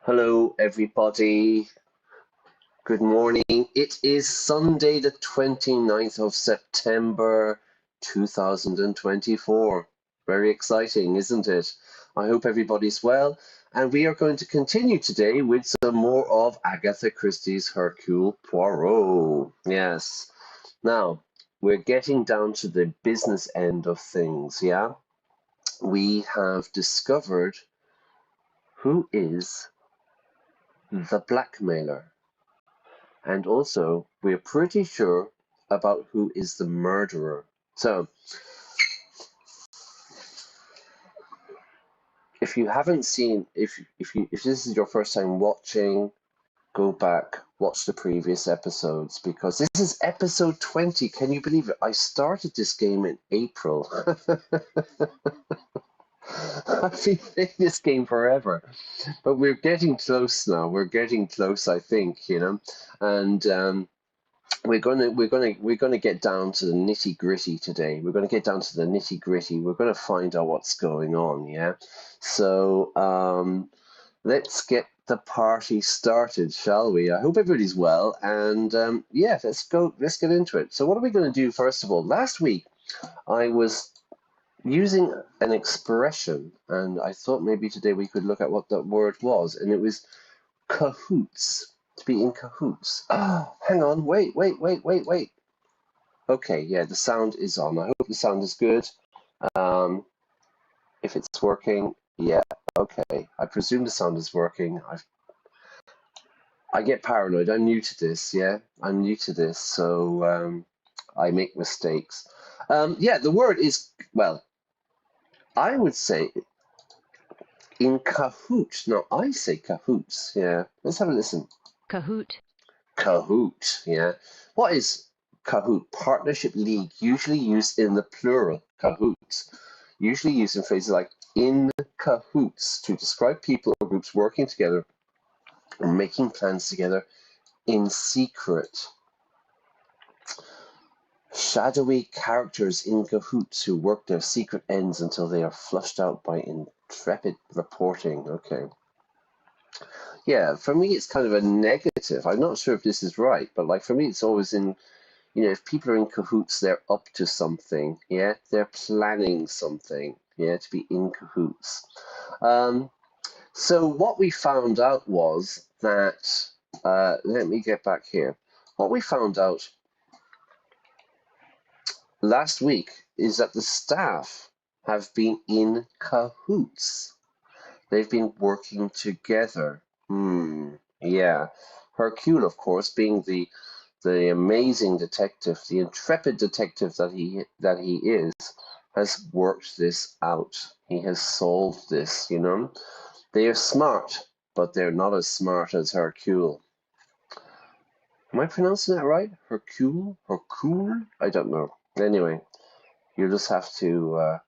Hello, everybody. Good morning. It is Sunday, the 29th of September, 2024. Very exciting, isn't it? I hope everybody's well. And we are going to continue today with some more of Agatha Christie's Hercule Poirot. Yes. Now, we're getting down to the business end of things, yeah? We have discovered who is the blackmailer. And also, we're pretty sure about who is the murderer. So, if you haven't seen, if this is your first time watching, go back, watch the previous episodes, because this is episode 20. Can you believe it? I started this game in April. I've been playing this game forever, but we're getting close now. We're getting close, I think, and we're gonna get down to the nitty gritty today. We're gonna get down to the nitty gritty. We're gonna find out what's going on. Yeah. So let's get the party started, shall we? I hope everybody's well, and yeah, let's go. Let's get into it. So what are we going to do first of all? Last week I was using an expression, and I thought maybe today we could look at what that word was, and it was cahoots. To be in cahoots. Oh, hang on, wait. Okay, yeah, the sound is on. I hope the sound is good. If it's working, yeah, okay. I presume the sound is working. I get paranoid. I'm new to this, yeah? I'm new to this, so I make mistakes. Yeah, the word is, well, I would say in cahoot. No, I say cahoots, yeah. Let's have a listen. Cahoot. Cahoot, yeah. What is cahoot? Partnership league, usually used in the plural, cahoots. Usually used in phrases like in cahoots to describe people or groups working together or making plans together in secret. Shadowy characters in cahoots who work their secret ends until they are flushed out by intrepid reporting. Okay. Yeah, for me it's kind of a negative. I'm not sure if this is right, but like for me it's always in, if people are in cahoots, they're up to something, yeah? They're planning something, yeah, to be in cahoots. So what we found out was that, let me get back here. What we found out last week is that the staff have been in cahoots. They've been working together. Yeah. Hercule, of course, being the amazing detective, the intrepid detective that he is, has worked this out. He has solved this, They are smart, but they're not as smart as Hercule. Am I pronouncing that right? Hercule? Hercule? I don't know. Anyway, you'll just have to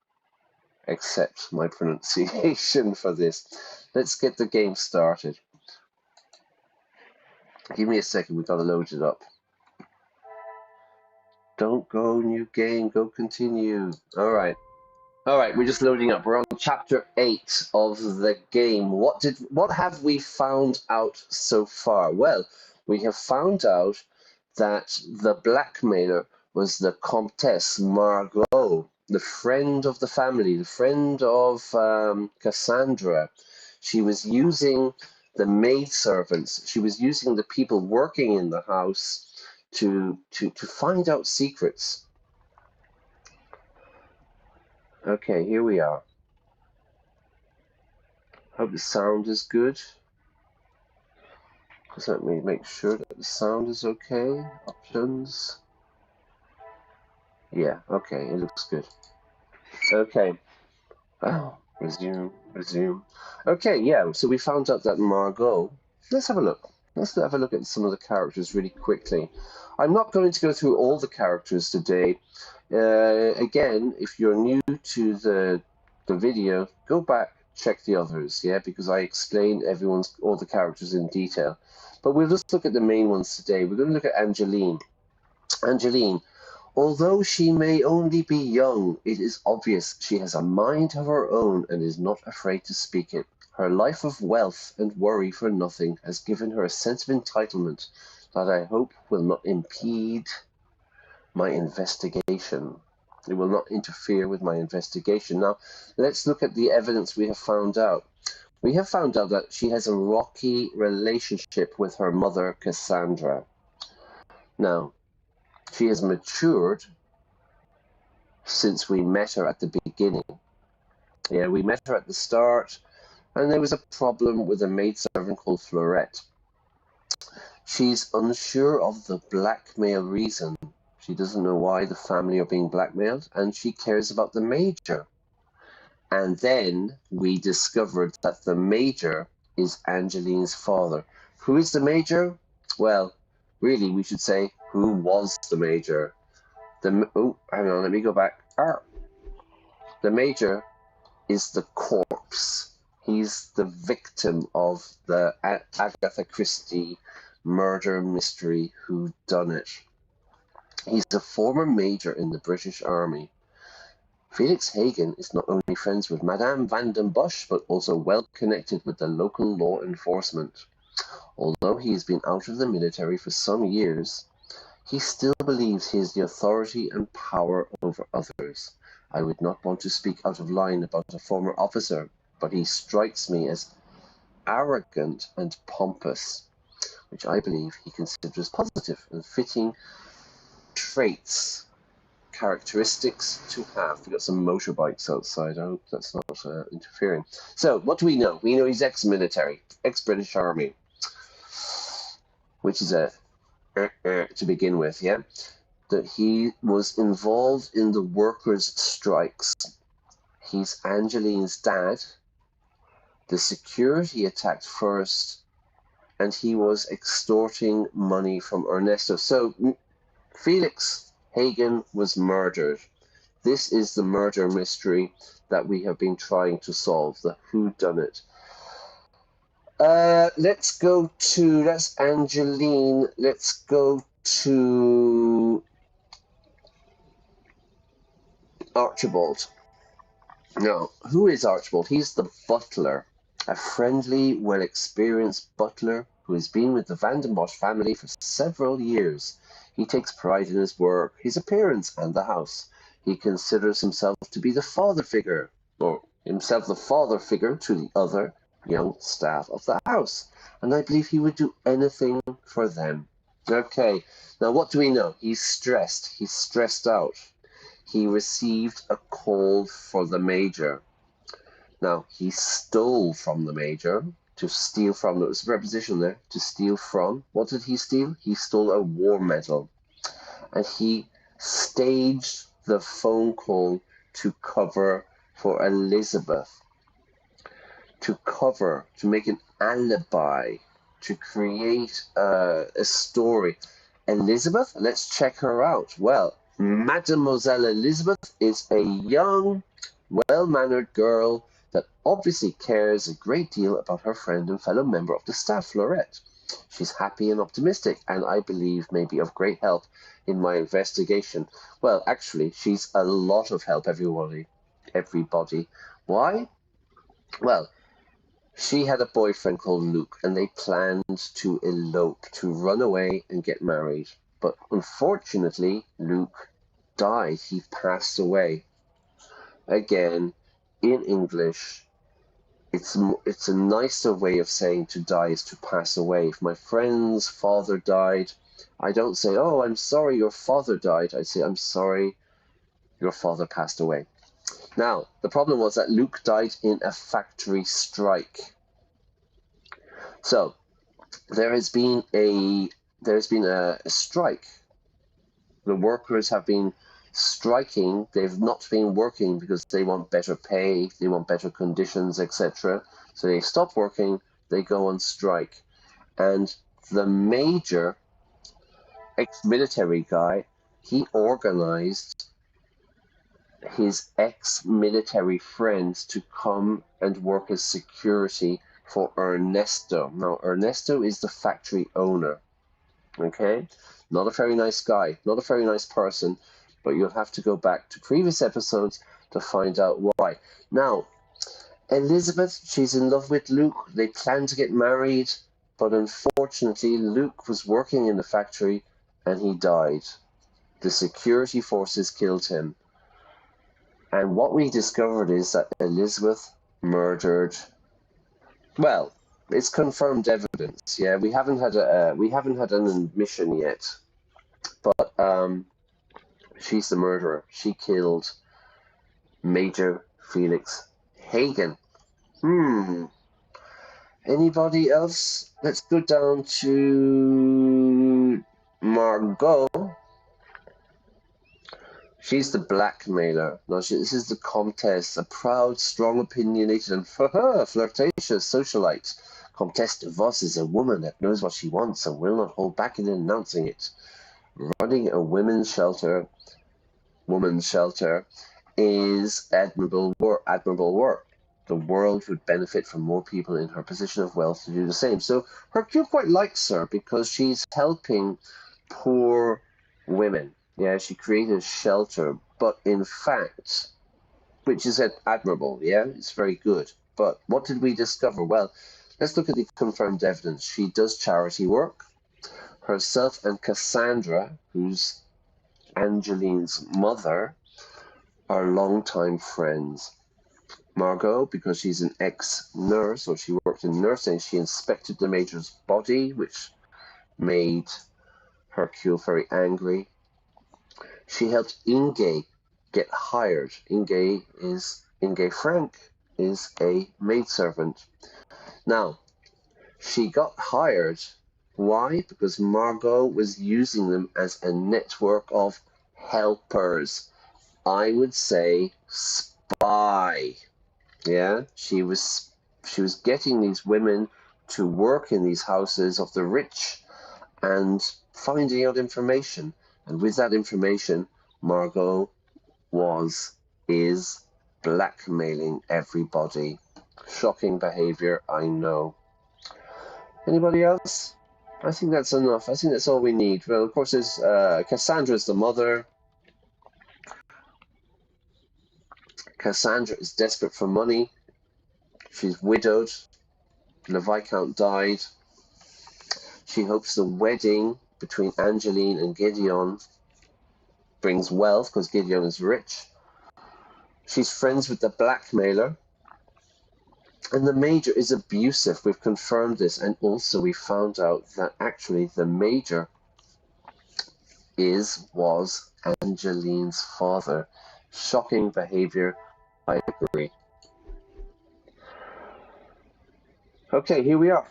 accept my pronunciation for this. Let's get the game started. Give me a second, we've got to load it up. Don't go, new game, go continue. All right, we're just loading up. We're on chapter 8 of the game. What have we found out so far? Well, we have found out that the blackmailer was the Comtesse Margot, the friend of the family, the friend of Cassandra. She was using the maidservants. She was using the people working in the house to find out secrets. Okay, here we are. Hope the sound is good. Just let me make sure that the sound is okay. Options. Yeah, okay, it looks good. Okay. Oh, resume. Okay, yeah, so we found out that Margot. Let's have a look. Let's have a look at some of the characters really quickly. I'm not going to go through all the characters today. Again, if you're new to the video, go back, check the others, yeah, because I explained all the characters in detail. But we'll just look at the main ones today. We're going to look at Angeline. Angeline, although she may only be young, it is obvious she has a mind of her own and is not afraid to speak it. Her life of wealth and worry for nothing has given her a sense of entitlement that I hope will not impede my investigation. It will not interfere with my investigation. Now, let's look at the evidence we have found out. We have found out that she has a rocky relationship with her mother, Cassandra. Now, she has matured since we met her at the beginning. Yeah, we met her at the start, and there was a problem with a maidservant called Florette. She's unsure of the blackmail reason. She doesn't know why the family are being blackmailed, and she cares about the major. And then we discovered that the major is Angeline's father. Who is the major? Well, really, we should say, who was the major? Oh, hang on, let me go back. The major is the corpse. He's the victim of the Agatha Christie murder mystery whodunit. He's a former major in the British Army. Felix Hagen is not only friends with Madame Van den Bosch, but also well connected with the local law enforcement. Although he has been out of the military for some years, he still believes he has the authority and power over others. I would not want to speak out of line about a former officer, but he strikes me as arrogant and pompous, which I believe he considers positive and fitting traits, characteristics to have. We've got some motorbikes outside. I hope that's not interfering. So, what do we know? We know he's ex-military, ex-British Army, which is a to begin with, yeah? That he was involved in the workers' strikes. He's Angeline's dad. The security attacked first, and he was extorting money from Ernesto. So, Felix Hagen was murdered. This is the murder mystery that we have been trying to solve, the whodunit. That's Angeline. Let's go to Archibald. Now, who is Archibald? He's the butler, a friendly, well-experienced butler who has been with the Van den Bosch family for several years. He takes pride in his work, his appearance, and the house. He considers himself to be the father figure, or himself the father figure to the other young staff of the house, and I believe he would do anything for them. Okay, now what do we know? He's stressed. He's stressed out. He received a call for the major. Now, he stole from the major. To steal from, there was a preposition there, to steal from. What did he steal? He stole a war medal. And he staged the phone call to cover for Elizabeth. To cover, to make an alibi, to create a story. Elizabeth, let's check her out. Well, Mademoiselle Elizabeth is a young, well-mannered girl that obviously cares a great deal about her friend and fellow member of the staff, Florette. She's happy and optimistic, and I believe may be of great help in my investigation. Well, actually, she's a lot of help, everybody. Why? Well, she had a boyfriend called Luke, and they planned to elope, to run away and get married. But unfortunately, Luke died. He passed away. Again, in English, it's a nicer way of saying to die is to pass away. If my friend's father died, I don't say, oh, I'm sorry your father died. I say, I'm sorry your father passed away. Now, the problem was that Luke died in a factory strike. So, there has been a strike. The workers have been striking. They've not been working because they want better pay, they want better conditions, etc. So they stop working, they go on strike. And the major ex-military guy, he organized his ex-military friends to come and work as security for Ernesto. Now, Ernesto is the factory owner. Okay? Not a very nice guy, not a very nice person, but you'll have to go back to previous episodes to find out why. Now, Elizabeth, she's in love with Luke. They plan to get married, but unfortunately, Luke was working in the factory and he died. The security forces killed him. And what we discovered is that Elizabeth murdered. Well, it's confirmed evidence. Yeah, we haven't had an admission yet, but she's the murderer. She killed Major Felix Hagen. Anybody else? Let's go down to Margot. She's the blackmailer. No, this is the Comtesse, a proud, strong, opinionated, and flirtatious socialite. Comtesse de Vos is a woman that knows what she wants and will not hold back in announcing it. Running a women's shelter is admirable work. The world would benefit from more people in her position of wealth to do the same. So Hercule quite likes her because she's helping poor women. Yeah, she created a shelter, but in fact, which is admirable, yeah, it's very good. But what did we discover? Well, let's look at the confirmed evidence. She does charity work. Herself and Cassandra, who's Angeline's mother, are longtime friends. Margot, because she's an ex-nurse, or she worked in nursing, she inspected the Major's body, which made Hercule very angry. She helped Inge get hired. Inge Frank is a maidservant. Now, she got hired. Why? Because Margot was using them as a network of helpers. I would say spy. Yeah, she was getting these women to work in these houses of the rich and finding out information. And with that information, Margot is blackmailing everybody. Shocking behavior, I know. Anybody else? I think that's enough. I think that's all we need. Well, of course, there's Cassandra's the mother. Cassandra is desperate for money. She's widowed. The Viscount died. She hopes the wedding between Angeline and Gideon brings wealth because Gideon is rich. She's friends with the blackmailer. And the Major is abusive. We've confirmed this. And also we found out that actually the Major was Angeline's father. Shocking behavior. I agree. Okay, here we are.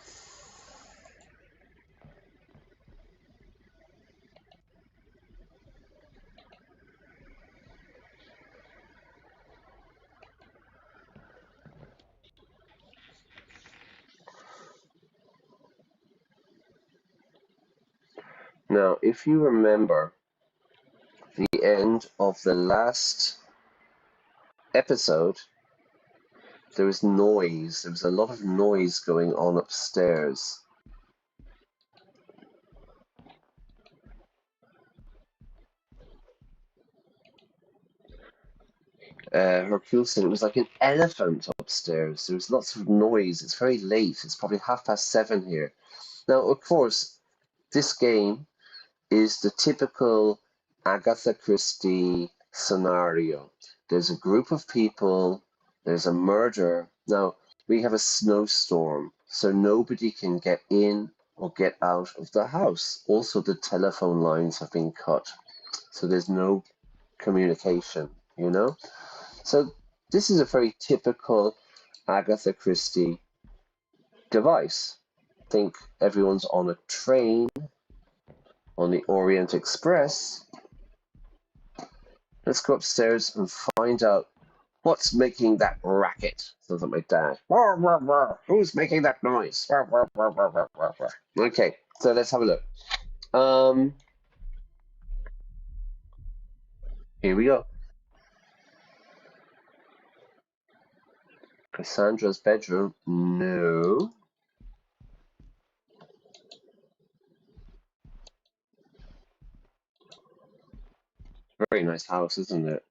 Now, if you remember the end of the last episode, there was noise. There was a lot of noise going on upstairs. Hercule said it was like an elephant upstairs. There was lots of noise. It's very late. It's probably 7:30 here. Now, of course, this game is the typical Agatha Christie scenario. There's a group of people, there's a murder. Now, we have a snowstorm, so nobody can get in or get out of the house. Also, the telephone lines have been cut, so there's no communication, you know? So this is a very typical Agatha Christie device. Think everyone's on a train on the Orient Express. Let's go upstairs and find out what's making that racket. Sounds like my dad. Who's making that noise? Okay, so let's have a look. Here we go. Cassandra's bedroom. No. Very nice house, isn't it?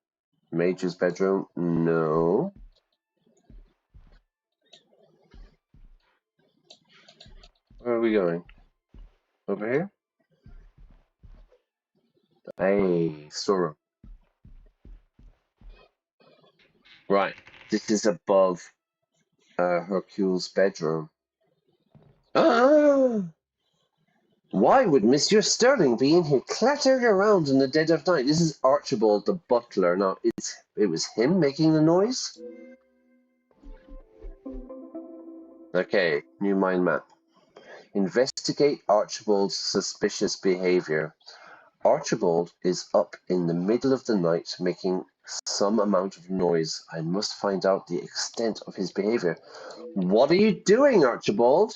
Major's bedroom. No. Where are we going? Over here? Hey, storeroom. Right. This is above Hercule's bedroom. Ah! Why would Monsieur Sterling be in here clattering around in the dead of night? This is Archibald the butler. Now, it was him making the noise? Okay, new mind map. Investigate Archibald's suspicious behavior. Archibald is up in the middle of the night making some amount of noise. I must find out the extent of his behavior. What are you doing, Archibald?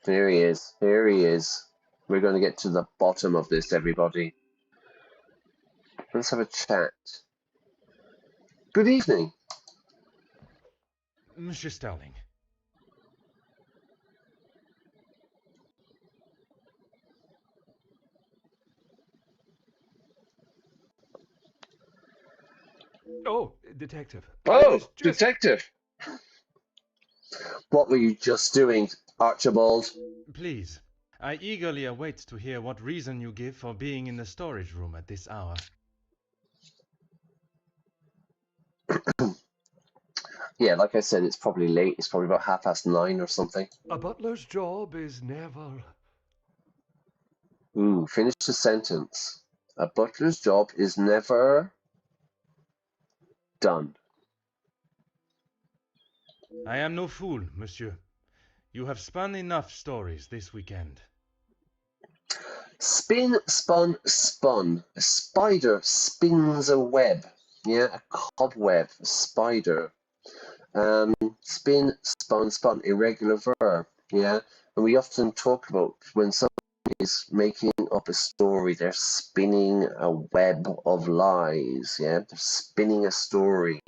Here he is. Here he is. We're going to get to the bottom of this, everybody. Let's have a chat. Good evening. Monsieur Sterling. Oh, detective. I Oh, was just... detective. What were you just doing, Archibald? Please, I eagerly await to hear what reason you give for being in the storage room at this hour. Yeah, like I said, it's probably late. It's probably about 9:30 or something. A butler's job is never... Ooh, finish the sentence. A butler's job is never done. I am no fool, monsieur. You have spun enough stories this weekend. Spin, spun, spun. A spider spins a web. Yeah, a cobweb, a spider. Spin, spun, spun. Irregular verb. Yeah, and we often talk about when someone is making up a story, they're spinning a web of lies. Yeah, they're spinning a story.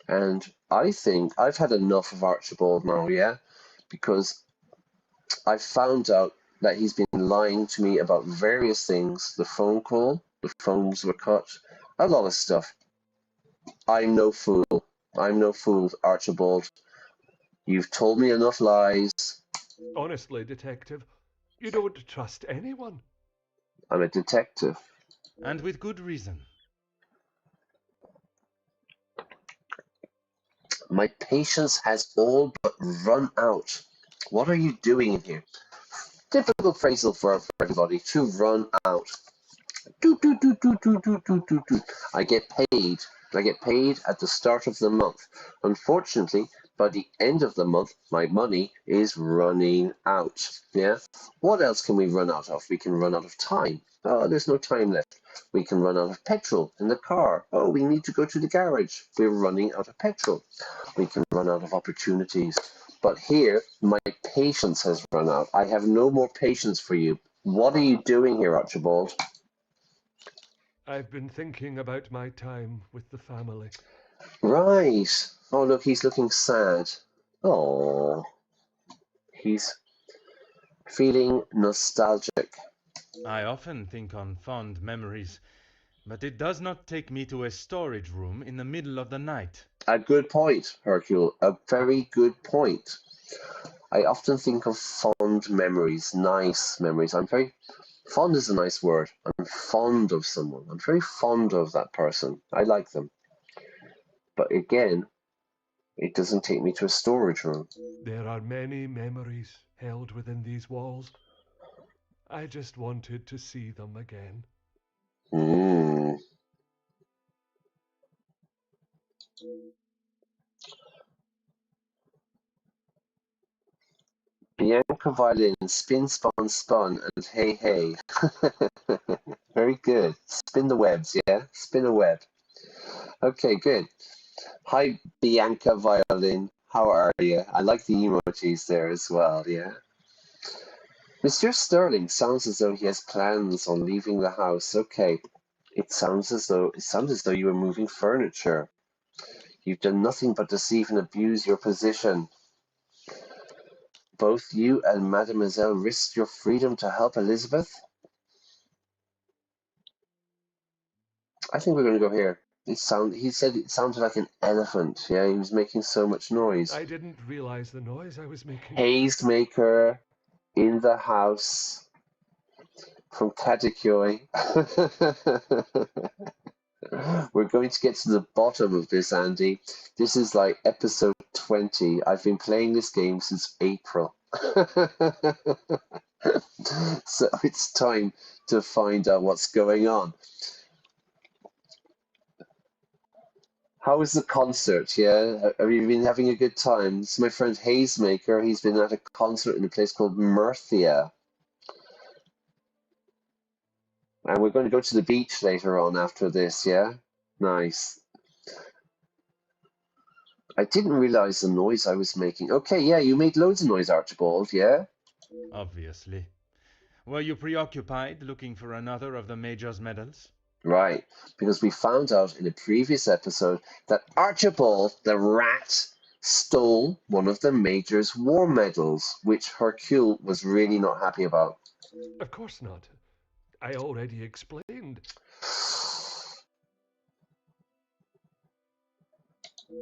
And I think I've had enough of Archibald now, yeah, because I found out that he's been lying to me about various things. The phone call, the phones were cut, a lot of stuff. I'm no fool. I'm no fool, Archibald. You've told me enough lies. Honestly, detective, you don't trust anyone. I'm a detective. And with good reason. My patience has all but run out. What are you doing in here? Difficult phrasal verb for everybody. To run out. Do, do, do, do, do, do, do, do, do. I get paid. I get paid at the start of the month. Unfortunately, by the end of the month, my money is running out. Yeah? What else can we run out of? We can run out of time. Oh, there's no time left. We can run out of petrol in the car. Oh, we need to go to the garage. We're running out of petrol. We can run out of opportunities. But here, my patience has run out. I have no more patience for you. What are you doing here, Archibald? I've been thinking about my time with the family. Right. Oh, look, he's looking sad. Oh, he's feeling nostalgic. I often think on fond memories, but it does not take me to a storage room in the middle of the night. A good point, Hercule. A very good point. I often think of fond memories, nice memories. Fond is a nice word. I'm fond of someone. I'm very fond of that person. I like them. But again, it doesn't take me to a storage room. There are many memories held within these walls. I just wanted to see them again. Hmm. Bianca violin, spin, spun, spun, and hey, hey. Very good. Spin the webs, yeah? Spin a web. Okay, good. Hi, Bianca violin. How are you? I like the emojis there as well, yeah? Mr. Sterling sounds as though he has plans on leaving the house. Okay. It sounds as though you are moving furniture. You've done nothing but deceive and abuse your position. Both you and Mademoiselle risked your freedom to help Elizabeth? I think we're going to go here. He said it sounded like an elephant. Yeah, he was making so much noise. I didn't realize the noise I was making. Hazemaker in the house from Kadikoi. We're going to get to the bottom of this, Andy. This is like episode 20. I've been playing this game since April. So it's time to find out what's going on. How was the concert? Yeah, have you been having a good time? This is my friend Hazemaker. He's been at a concert in a place called Murcia. And we're going to go to the beach later on after this, yeah? Nice. I didn't realize the noise I was making. Okay, yeah, you made loads of noise, Archibald, yeah? Obviously. Were you preoccupied looking for another of the Major's medals? Right, because we found out in a previous episode that Archibald the rat stole one of the Major's war medals, which Hercule was really not happy about. Of course not. I already explained.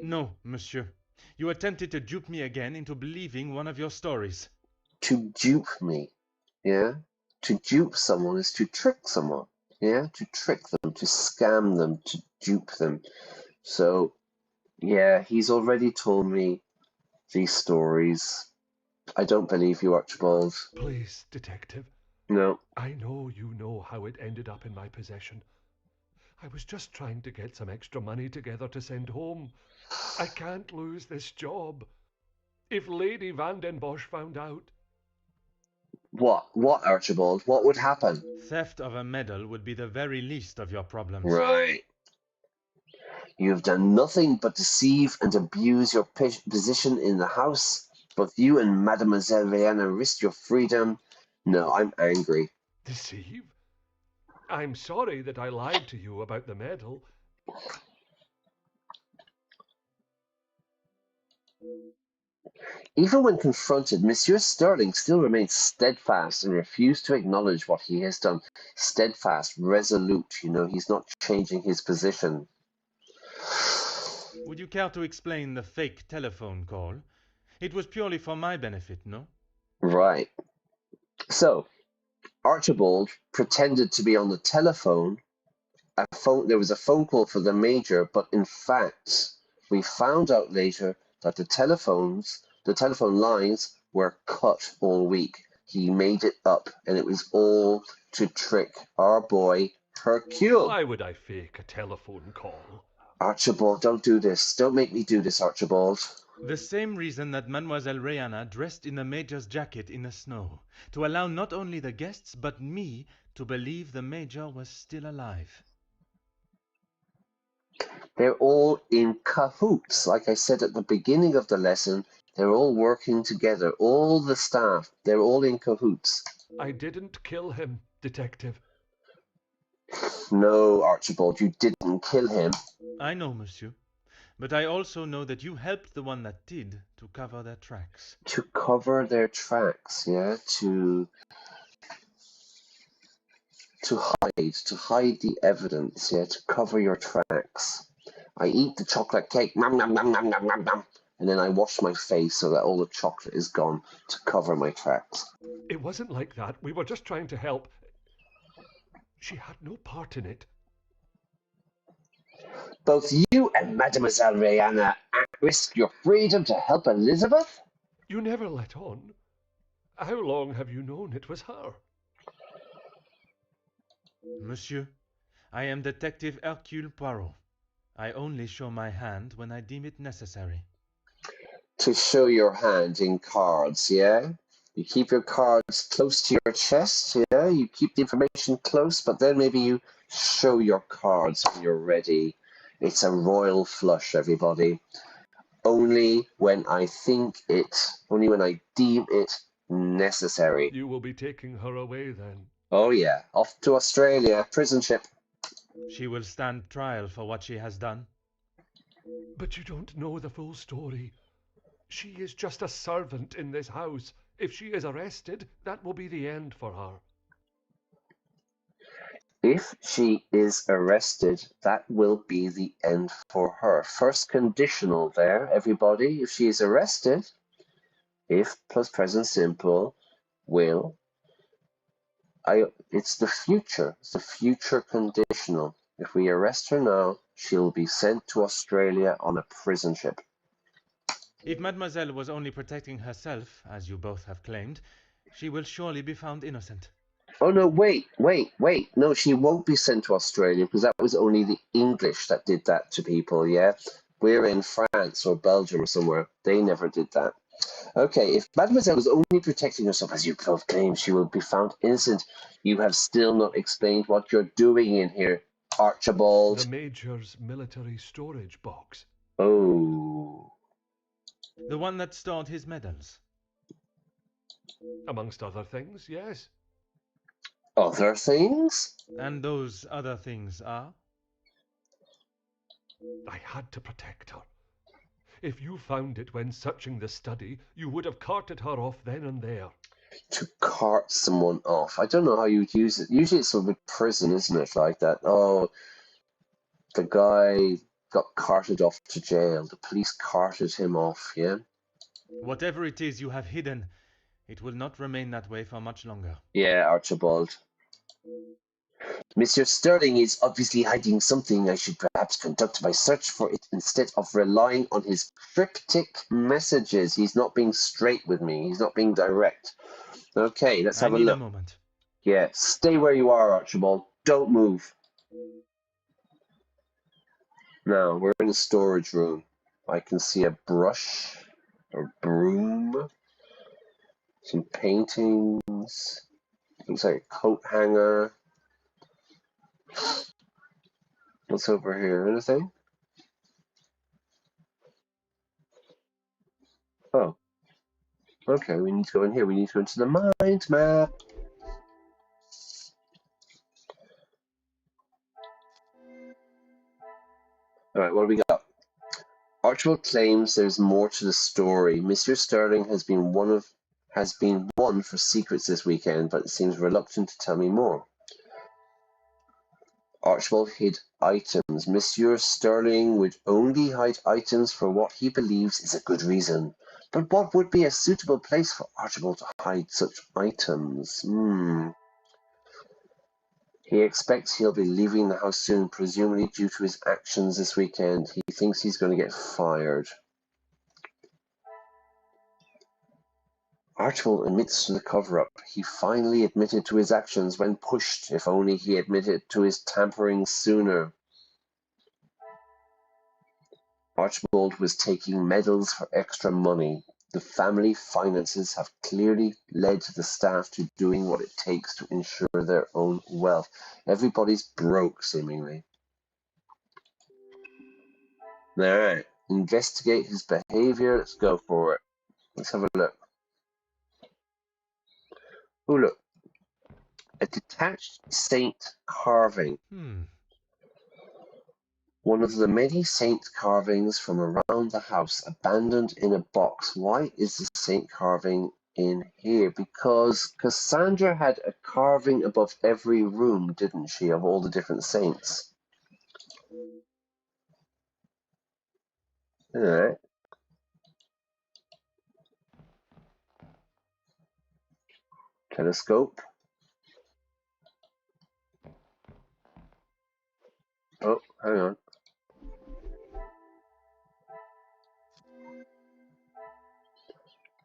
No, monsieur. You attempted to dupe me again into believing one of your stories. To dupe me, yeah? To dupe someone is to trick someone, yeah? To trick them, to scam them, to dupe them. So, yeah, he's already told me these stories. I don't believe you, Archibald. Please, detective. No. I know you know how it ended up in my possession. I was just trying to get some extra money together to send home. I can't lose this job. If Lady Van den Bosch found out... What? What, Archibald? What would happen? Theft of a medal would be the very least of your problems. Right. You have done nothing but deceive and abuse your position in the house. Both you and Mademoiselle Rihanna risked your freedom. No, I'm angry. Deceive? I'm sorry that I lied to you about the medal. Even when confronted, Monsieur Sterling still remains steadfast and refused to acknowledge what he has done. Steadfast, resolute, he's not changing his position. Would you care to explain the fake telephone call? It was purely for my benefit, no? Right. So, Archibald pretended to be on the telephone. There was a phone call for the Major, but in fact, we found out later that the telephone lines were cut all week. He made it up, and it was all to trick our boy Hercule. Why would I fake a telephone call? Archibald, don't do this. Don't make me do this, Archibald. The same reason that Mademoiselle Rihanna dressed in the Major's jacket in the snow, to allow not only the guests but me to believe the Major was still alive. They're all in cahoots. Like I said at the beginning of the lesson, they're all working together. All the staff, they're all in cahoots. I didn't kill him, detective. No, Archibald, you didn't kill him. I know, monsieur. But I also know that you helped the one that did to cover their tracks. To cover their tracks, yeah? To hide the evidence, yeah? To cover your tracks. I eat the chocolate cake, nom, nom, nom, nom, nom, nom, nom, and then I wash my face so that all the chocolate is gone to cover my tracks. It wasn't like that. We were just trying to help. She had no part in it. Both you and Mademoiselle Rihanna risk your freedom to help Elizabeth? You never let on. How long have you known it was her? Monsieur, I am Detective Hercule Poirot. I only show my hand when I deem it necessary. To show your hand in cards, yeah? You keep your cards close to your chest, yeah? You keep the information close, but then maybe you show your cards when you're ready. It's a royal flush, everybody. Only when I deem it necessary. You will be taking her away then. Oh yeah, off to Australia, prison ship. She will stand trial for what she has done. But you don't know the full story. She is just a servant in this house. If she is arrested, that will be the end for her. If she is arrested, that will be the end for her. First conditional there, everybody. If she is arrested, if plus present simple, will. It's the future. It's the future conditional. If we arrest her now, she'll be sent to Australia on a prison ship. If Mademoiselle was only protecting herself, as you both have claimed, she will surely be found innocent. Oh no, wait. No, she won't be sent to Australia because that was only the English that did that to people, yeah? We're in France or Belgium or somewhere. They never did that. Okay, if Mademoiselle was only protecting herself, as you both claim, she will be found innocent. You have still not explained what you're doing in here, Archibald. The Major's military storage box. Oh. The one that stored his medals. Amongst other things, yes. Other things? And those other things are? I had to protect her. If you found it when searching the study, you would have carted her off then and there. To cart someone off. I don't know how you'd use it. Usually it's with prison, isn't it? Like that. Oh, the guy got carted off to jail. The police carted him off, yeah? Whatever it is you have hidden, it will not remain that way for much longer. Yeah, Archibald. Monsieur Sterling is obviously hiding something. I should perhaps conduct my search for it instead of relying on his cryptic messages. He's not being straight with me. He's not being direct. Okay, let's have a look. I need a moment. Yeah, stay where you are, Archibald. Don't move. Now, we're in a storage room. I can see a brush, a broom, some paintings. Looks like a coat hanger. What's over here? Anything? Oh. Okay, we need to go in here. We need to go into the mind map. Alright, what do we got? Archibald claims there's more to the story. Monsieur Sterling has been one for secrets this weekend, but seems reluctant to tell me more. Archibald hid items. Monsieur Sterling would only hide items for what he believes is a good reason. But what would be a suitable place for Archibald to hide such items? He expects he'll be leaving the house soon, presumably due to his actions this weekend. He thinks he's going to get fired. Archibald admits to the cover-up. He finally admitted to his actions when pushed. If only he admitted to his tampering sooner. Archibald was taking medals for extra money. The family finances have clearly led the staff to doing what it takes to ensure their own wealth. Everybody's broke, seemingly. Alright, investigate his behavior. Let's go for it. Let's have a look. Oh, look. A detached saint carving. One of the many saint carvings from around the house, abandoned in a box. Why is the saint carving in here? Because Cassandra had a carving above every room, didn't she, of all the different saints? Alright. Telescope. Oh, hang on.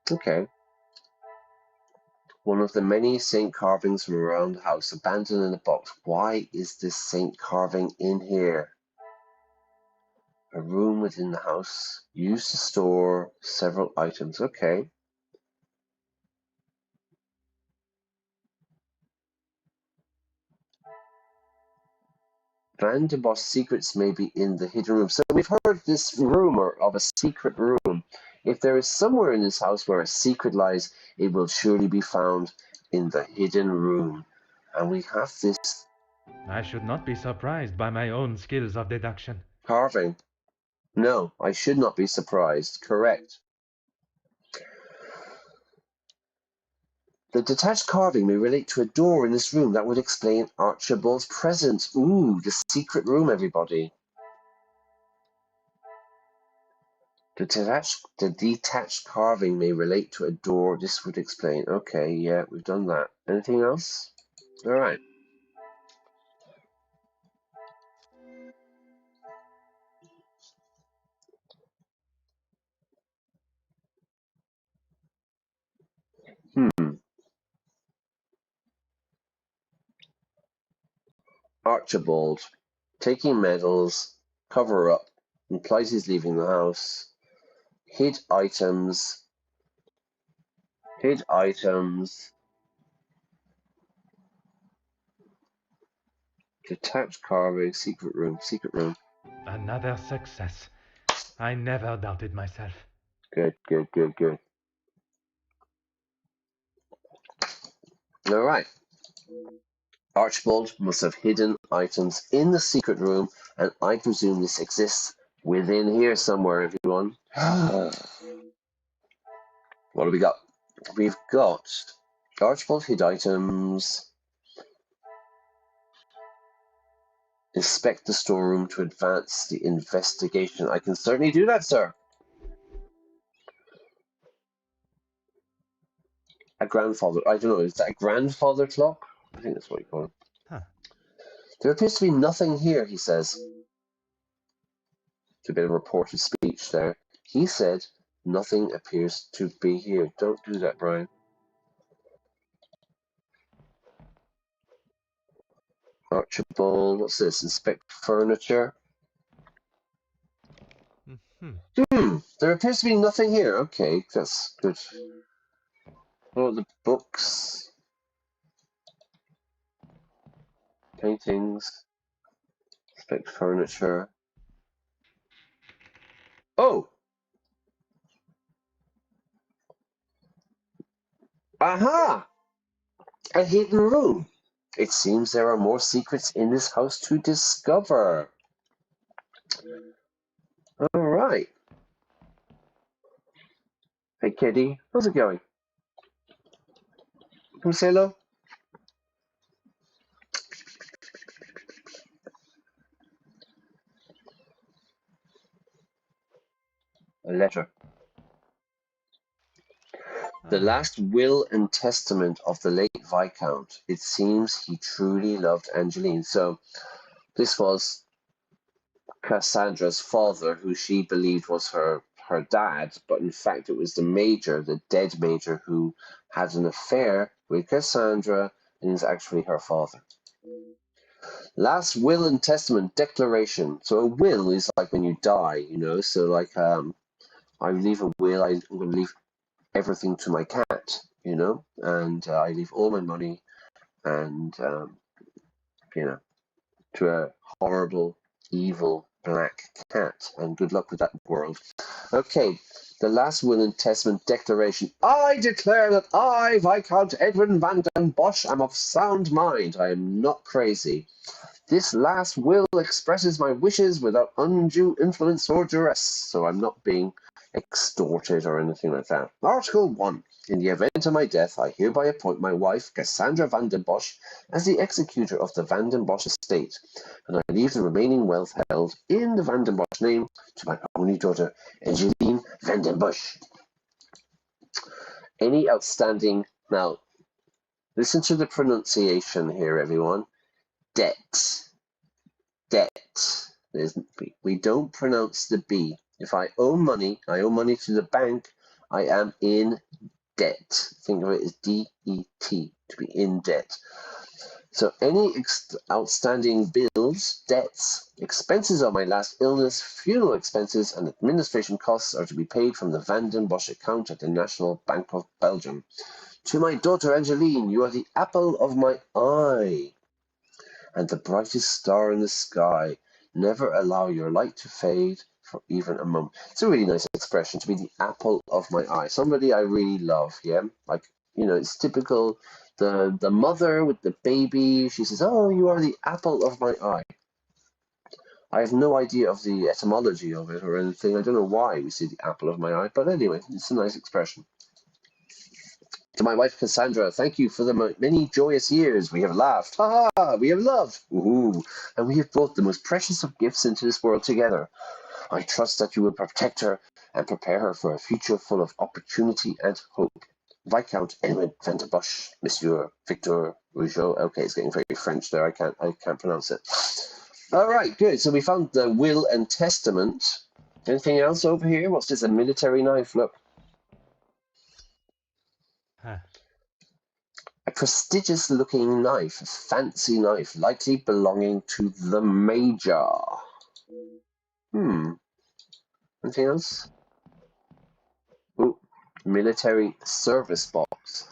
Okay. One of the many saint carvings from around the house, abandoned in a box. Why is this saint carving in here? A room within the house, used to store several items. Okay. Van de Bosch secrets may be in the hidden room. So we've heard this rumor of a secret room. If there is somewhere in this house where a secret lies, it will surely be found in the hidden room. And we have this I should not be surprised by my own skills of deduction. carving. No, I should not be surprised. Correct. The detached carving may relate to a door in this room that would explain Archibald's presence. Ooh, the secret room, everybody. The detached carving may relate to a door. This would explain. Okay, yeah, we've done that. Anything else? All right. Archibald, taking medals, cover up, implies he's leaving the house. Hid items. Detached carving, secret room. Another success. I never doubted myself. Good. All right. Archibald must have hidden items in the secret room, and I presume this exists within here somewhere, everyone. What do we got? We've got Archibald hid items. Inspect the storeroom to advance the investigation. I can certainly do that, sir. A grandfather. I don't know. Is that a grandfather clock? I think that's what you call it. Huh. There appears to be nothing here, he says. It's a bit of reported speech there. He said, nothing appears to be here. Don't do that, Brian. Archibald, what's this? Inspect furniture. There appears to be nothing here. Okay, that's good. Oh, the books. Paintings. Inspect furniture. Oh! Aha! A hidden room. It seems there are more secrets in this house to discover. All right. Hey, Kitty. How's it going? Come say hello. A letter. The last will and testament of the late Viscount. It seems he truly loved Angeline. So this was Cassandra's father, who she believed was her dad, but in fact it was the major, the dead major, who had an affair with Cassandra and is actually her father. Last will and testament declaration. So a will is like when you die, you know. So like I leave a will. I'm going to leave everything to my cat, you know, and I leave all my money and you know, to a horrible, evil black cat. And good luck with that world. Okay, the last will and testament declaration. I declare that I, Viscount Edwin van den Bosch, am of sound mind. I am not crazy. This last will expresses my wishes without undue influence or duress, so I'm not being extorted or anything like that. Article 1. In the event of my death, I hereby appoint my wife, Cassandra van den Bosch, as the executor of the Van den Bosch estate, and I leave the remaining wealth held in the Van den Bosch name to my only daughter, Angeline van den Bosch. Any outstanding... Now, listen to the pronunciation here, everyone. Debt. We don't pronounce the B. If I owe money to the bank, I am in debt. Think of it as D-E-T, to be in debt. So any outstanding bills, debts, expenses of my last illness, funeral expenses, and administration costs are to be paid from the Van den Bosch account at the National Bank of Belgium. To my daughter Angeline, you are the apple of my eye and the brightest star in the sky. Never allow your light to fade for even a moment. It's a really nice expression, to be the apple of my eye. Somebody I really love, yeah? Like, you know, it's typical, the mother with the baby, she says, oh, you are the apple of my eye. I have no idea of the etymology of it or anything. I don't know why we say the apple of my eye, but anyway, it's a nice expression. To my wife Cassandra, thank you for the many joyous years. We have laughed, ha ha, we have loved, ooh, and we have brought the most precious of gifts into this world together. I trust that you will protect her and prepare her for a future full of opportunity and hope. Viscount Edward van der Bosch, Monsieur Victor Rougeau. Okay, it's getting very French there. I can't pronounce it. All right, good. So we found the will and testament. Anything else over here? What's this? A military knife? Look. Huh. A prestigious-looking knife, a fancy knife, likely belonging to the Major. Anything else? Ooh, military service box.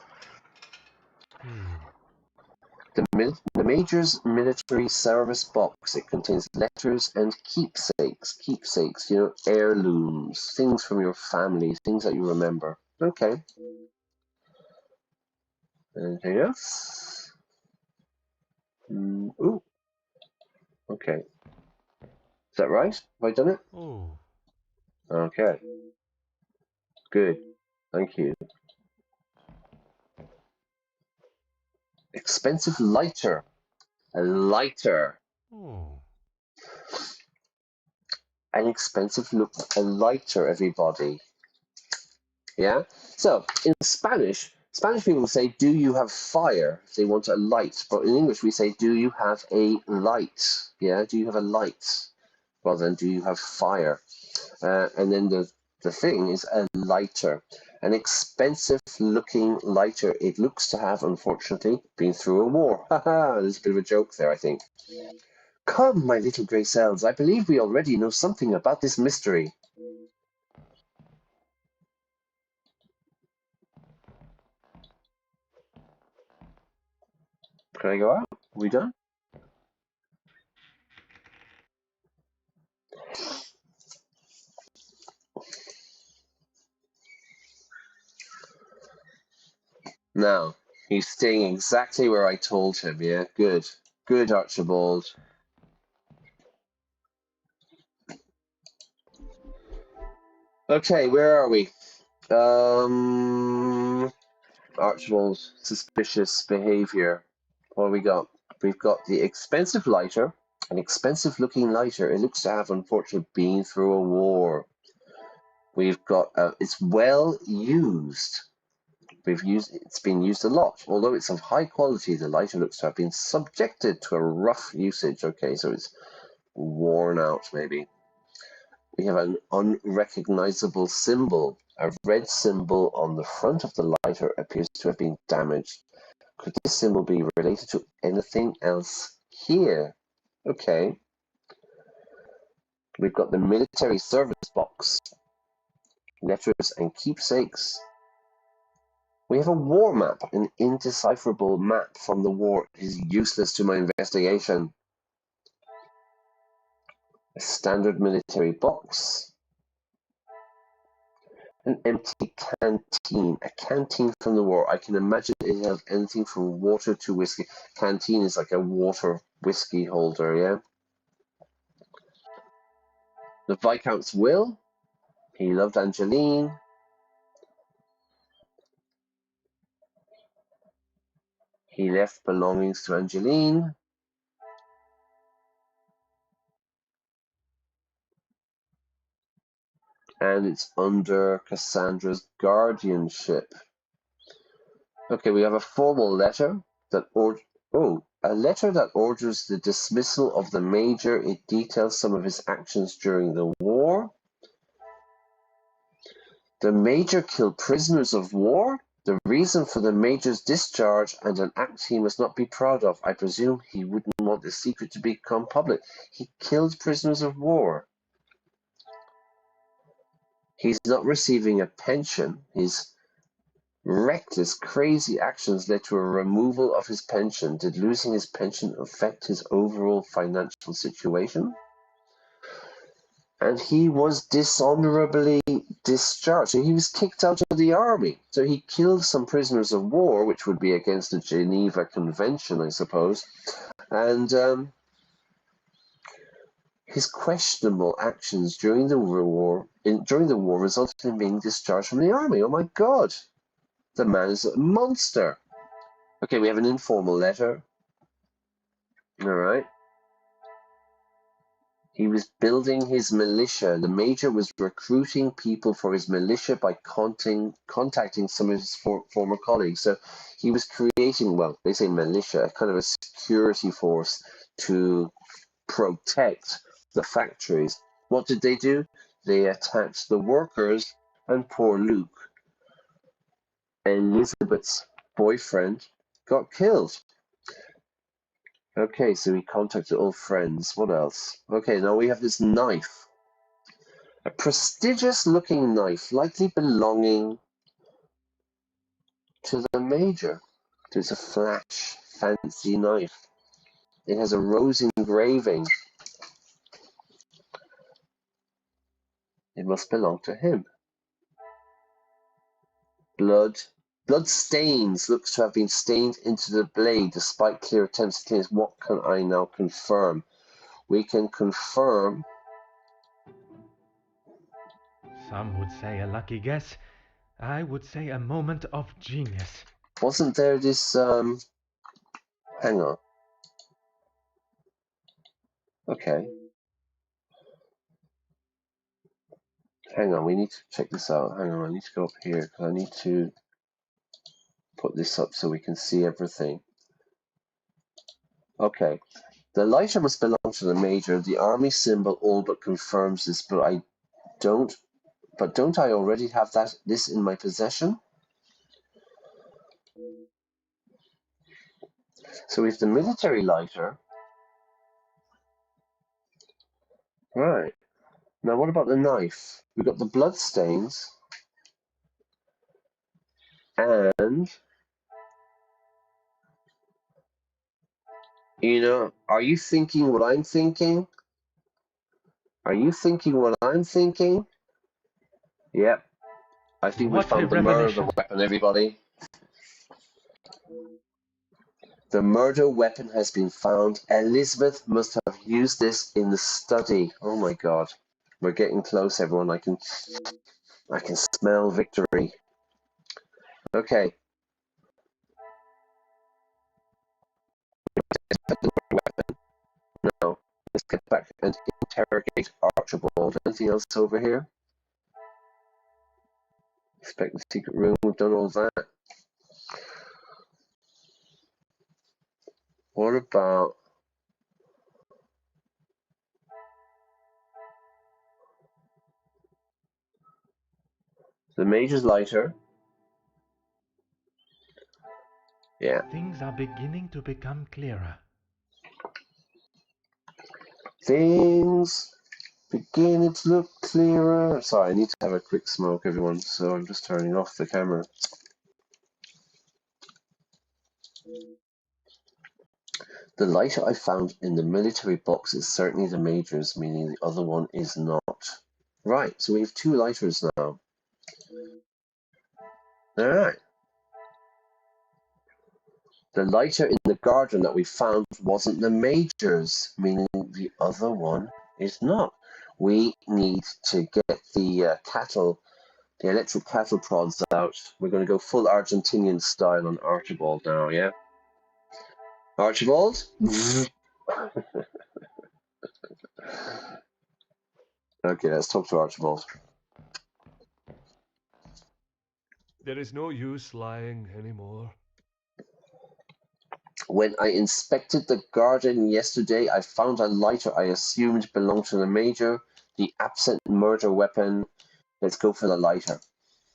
The Major's military service box. It contains letters and keepsakes. Keepsakes, heirlooms, things from your family, things that you remember. Okay. Anything else? Ooh. Okay. Is that right? Have I done it? Oh. Okay. Good. Thank you. Expensive lighter. A lighter. Oh. An expensive look. A lighter, everybody. Yeah? So, in Spanish people say, do you have fire? They want a light. But in English, we say, do you have a light? Yeah? Do you have a light? Rather than, do you have fire? And then the thing is a lighter. An expensive-looking lighter. It looks to have, unfortunately, been through a war. There's a bit of a joke there, I think. Come, my little grey cells, I believe we already know something about this mystery. Can I go out? Are we done? Now, he's staying exactly where I told him, yeah? Good. Good, Archibald. Okay, where are we? Archibald's suspicious behavior. What do we got? We've got the expensive lighter, an expensive-looking lighter. It looks to have, unfortunately, been through a war. We've got it's well used. It's been used a lot. Although it's of high quality, the lighter looks to have been subjected to a rough usage. Okay, so it's worn out, maybe. We have an unrecognizable symbol. A red symbol on the front of the lighter appears to have been damaged. Could this symbol be related to anything else here? Okay. We've got the military service box, letters and keepsakes. We have a war map, an indecipherable map from the war. It is useless to my investigation. A standard military box. An empty canteen. A canteen from the war. I can imagine it has anything from water to whiskey. Canteen is like a water whiskey holder, yeah? The Viscount's will. He loved Angeline. He left belongings to Angeline. And it's under Cassandra's guardianship. Okay, we have a formal letter that a letter that orders the dismissal of the Major. It details some of his actions during the war. The Major killed prisoners of war. The reason for the Major's discharge and an act he must not be proud of. I presume he wouldn't want the secret to become public. He killed prisoners of war. He's not receiving a pension. His reckless, crazy actions led to a removal of his pension. Did losing his pension affect his overall financial situation? And he was dishonorably discharged. So he was kicked out of the army. So he killed some prisoners of war, which would be against the Geneva Convention, I suppose. And his questionable actions during the war resulted in being discharged from the army. Oh my God! the man is a monster. Okay, we have an informal letter. All right. He was building his militia. The major was recruiting people for his militia by contacting some of his former colleagues. So he was creating, well, they say militia, a kind of a security force to protect the factories. What did they do? They attacked the workers and poor Luke, Elizabeth's boyfriend, got killed. Okay, so he contacted old friends. What else? Okay, now we have this knife. A prestigious-looking knife, likely belonging to the major. It's a flash, fancy knife. It has a rose engraving. It must belong to him. Blood stains. Looks to have been stained into the blade despite clear attempts to clean it. What can I now confirm? We can confirm. Some would say a lucky guess. I would say a moment of genius. Wasn't there this, hang on. Okay. Hang on, we need to check this out. Hang on, I need to go up here because I need to put this up so we can see everything. Okay. The lighter must belong to the major. The army symbol all but confirms this, but don't I already have this in my possession? So we have the military lighter. Right. Now what about the knife? We've got the blood stains. And are you thinking what I'm thinking? Are you thinking what I'm thinking? Yep. I think we found the murder weapon, everybody. The murder weapon has been found. Elizabeth must have used this in the study. Oh my God. We're getting close, everyone. I can smell victory. Okay. Now, let's get back and interrogate Archibald. Anything else over here? Inspect the secret room. We've done all that. What about the major's lighter? Yeah. Things are beginning to become clearer. Things beginning to look clearer. Sorry, I need to have a quick smoke, everyone, so I'm just turning off the camera. The lighter I found in the military box is certainly the major's, meaning the other one is not. Right, so we have two lighters now. Alright. The lighter in the garden that we found wasn't the major's, meaning the other one is not. We need to get the the electric cattle prods out. We're going to go full Argentinian style on Archibald now, yeah? Archibald? Okay, let's talk to Archibald. There is no use lying anymore. When I inspected the garden yesterday, I found a lighter I assumed belonged to the major, the absent murder weapon. Let's go for the lighter.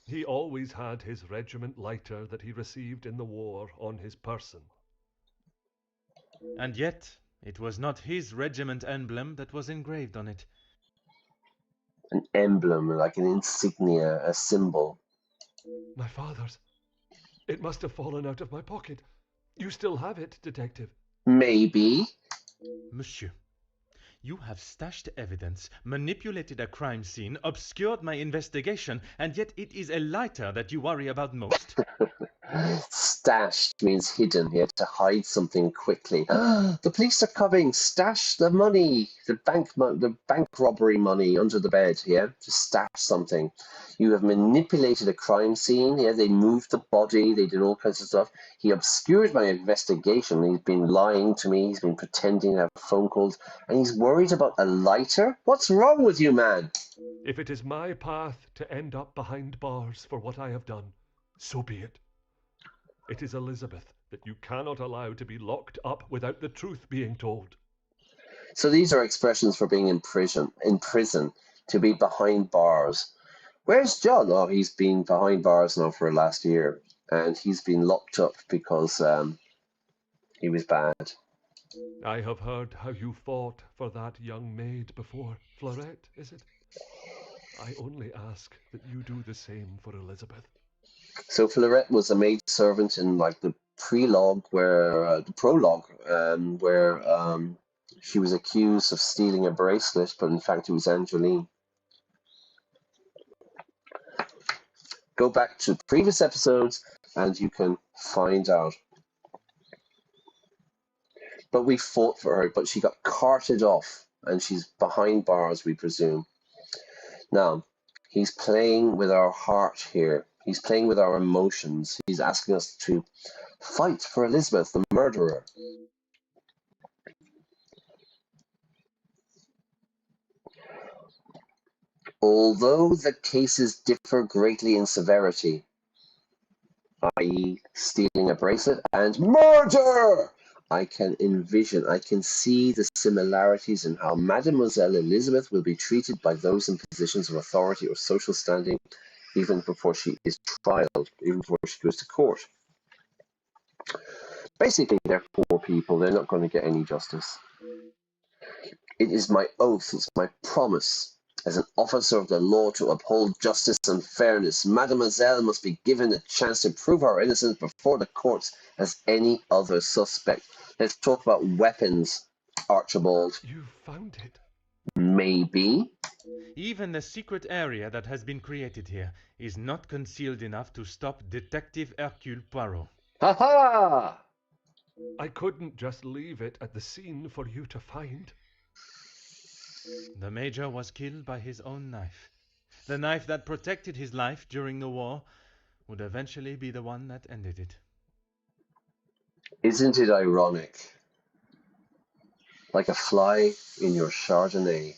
He always had his regiment lighter that he received in the war on his person. And yet, it was not his regiment emblem that was engraved on it. An emblem, like an insignia, a symbol. My father's. It must have fallen out of my pocket. You still have it, detective? Maybe. Monsieur, you have stashed evidence, manipulated a crime scene, obscured my investigation, and yet it is a lighter that you worry about most. Stashed means hidden. He had to hide something quickly. The police are coming. Stash the money, the bank robbery money under the bed. Yeah, to stash something. You have manipulated a crime scene. Yeah, they moved the body. They did all kinds of stuff. He obscured my investigation. He's been lying to me. He's been pretending to have phone calls, and he's worried about a lighter. What's wrong with you, man? If it is my path to end up behind bars for what I have done, so be it. It is Elizabeth that you cannot allow to be locked up without the truth being told. So these are expressions for being in prison, to be behind bars. Where's John? Oh, he's been behind bars now for last year, and he's been locked up because he was bad. I have heard how you fought for that young maid before. Fleurette, is it? I only ask that you do the same for Elizabeth. So Fleurette was a maid servant in like the prologue, where she was accused of stealing a bracelet, but in fact it was Angeline. Go back to previous episodes and you can find out. But we fought for her, but she got carted off and she's behind bars, we presume. Now, he's playing with our heart here. He's playing with our emotions. He's asking us to fight for Elizabeth, the murderer. Although the cases differ greatly in severity, i.e. stealing a bracelet and murder, I can see the similarities in how Mademoiselle Elizabeth will be treated by those in positions of authority or social standing, even before she is tried, even before she goes to court. Basically, they're poor people. They're not going to get any justice. It is my oath, it's my promise. As an officer of the law to uphold justice and fairness, Mademoiselle must be given a chance to prove her innocence before the courts as any other suspect. Let's talk about weapons, Archibald. You found it? Maybe. Even the secret area that has been created here is not concealed enough to stop Detective Hercule Poirot. Ha ha! I couldn't just leave it at the scene for you to find. The Major was killed by his own knife. The knife that protected his life during the war would eventually be the one that ended it. Isn't it ironic? Like a fly in your Chardonnay,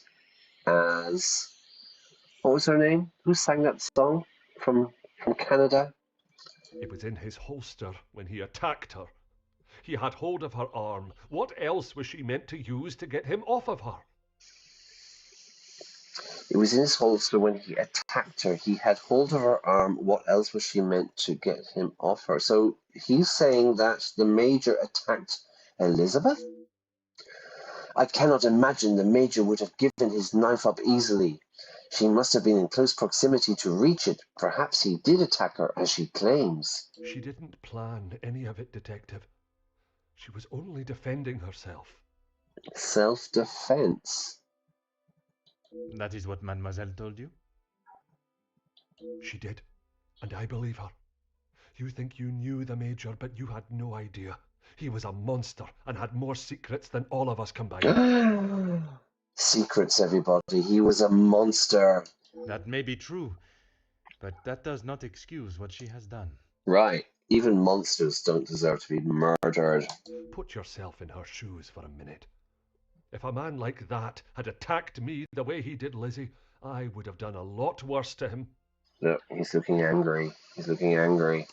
as... What was her name? Who sang that song from Canada? It was in his holster when he attacked her. He had hold of her arm. What else was she meant to use to get him off of her? It was in his holster when he attacked her. He had hold of her arm. What else was she meant to get him off her? So he's saying that the Major attacked Elizabeth? I cannot imagine the Major would have given his knife up easily. She must have been in close proximity to reach it. Perhaps he did attack her, as she claims. She didn't plan any of it, Detective. She was only defending herself. Self-defense. That is what Mademoiselle told you? She did, and I believe her. You think you knew the Major, but you had no idea. He was a monster and had more secrets than all of us combined. Secrets, everybody. He was a monster. That may be true, but that does not excuse what she has done. Right. Even monsters don't deserve to be murdered. Put yourself in her shoes for a minute. If a man like that had attacked me the way he did Lizzie, I would have done a lot worse to him. Look, he's looking angry. He's looking angry.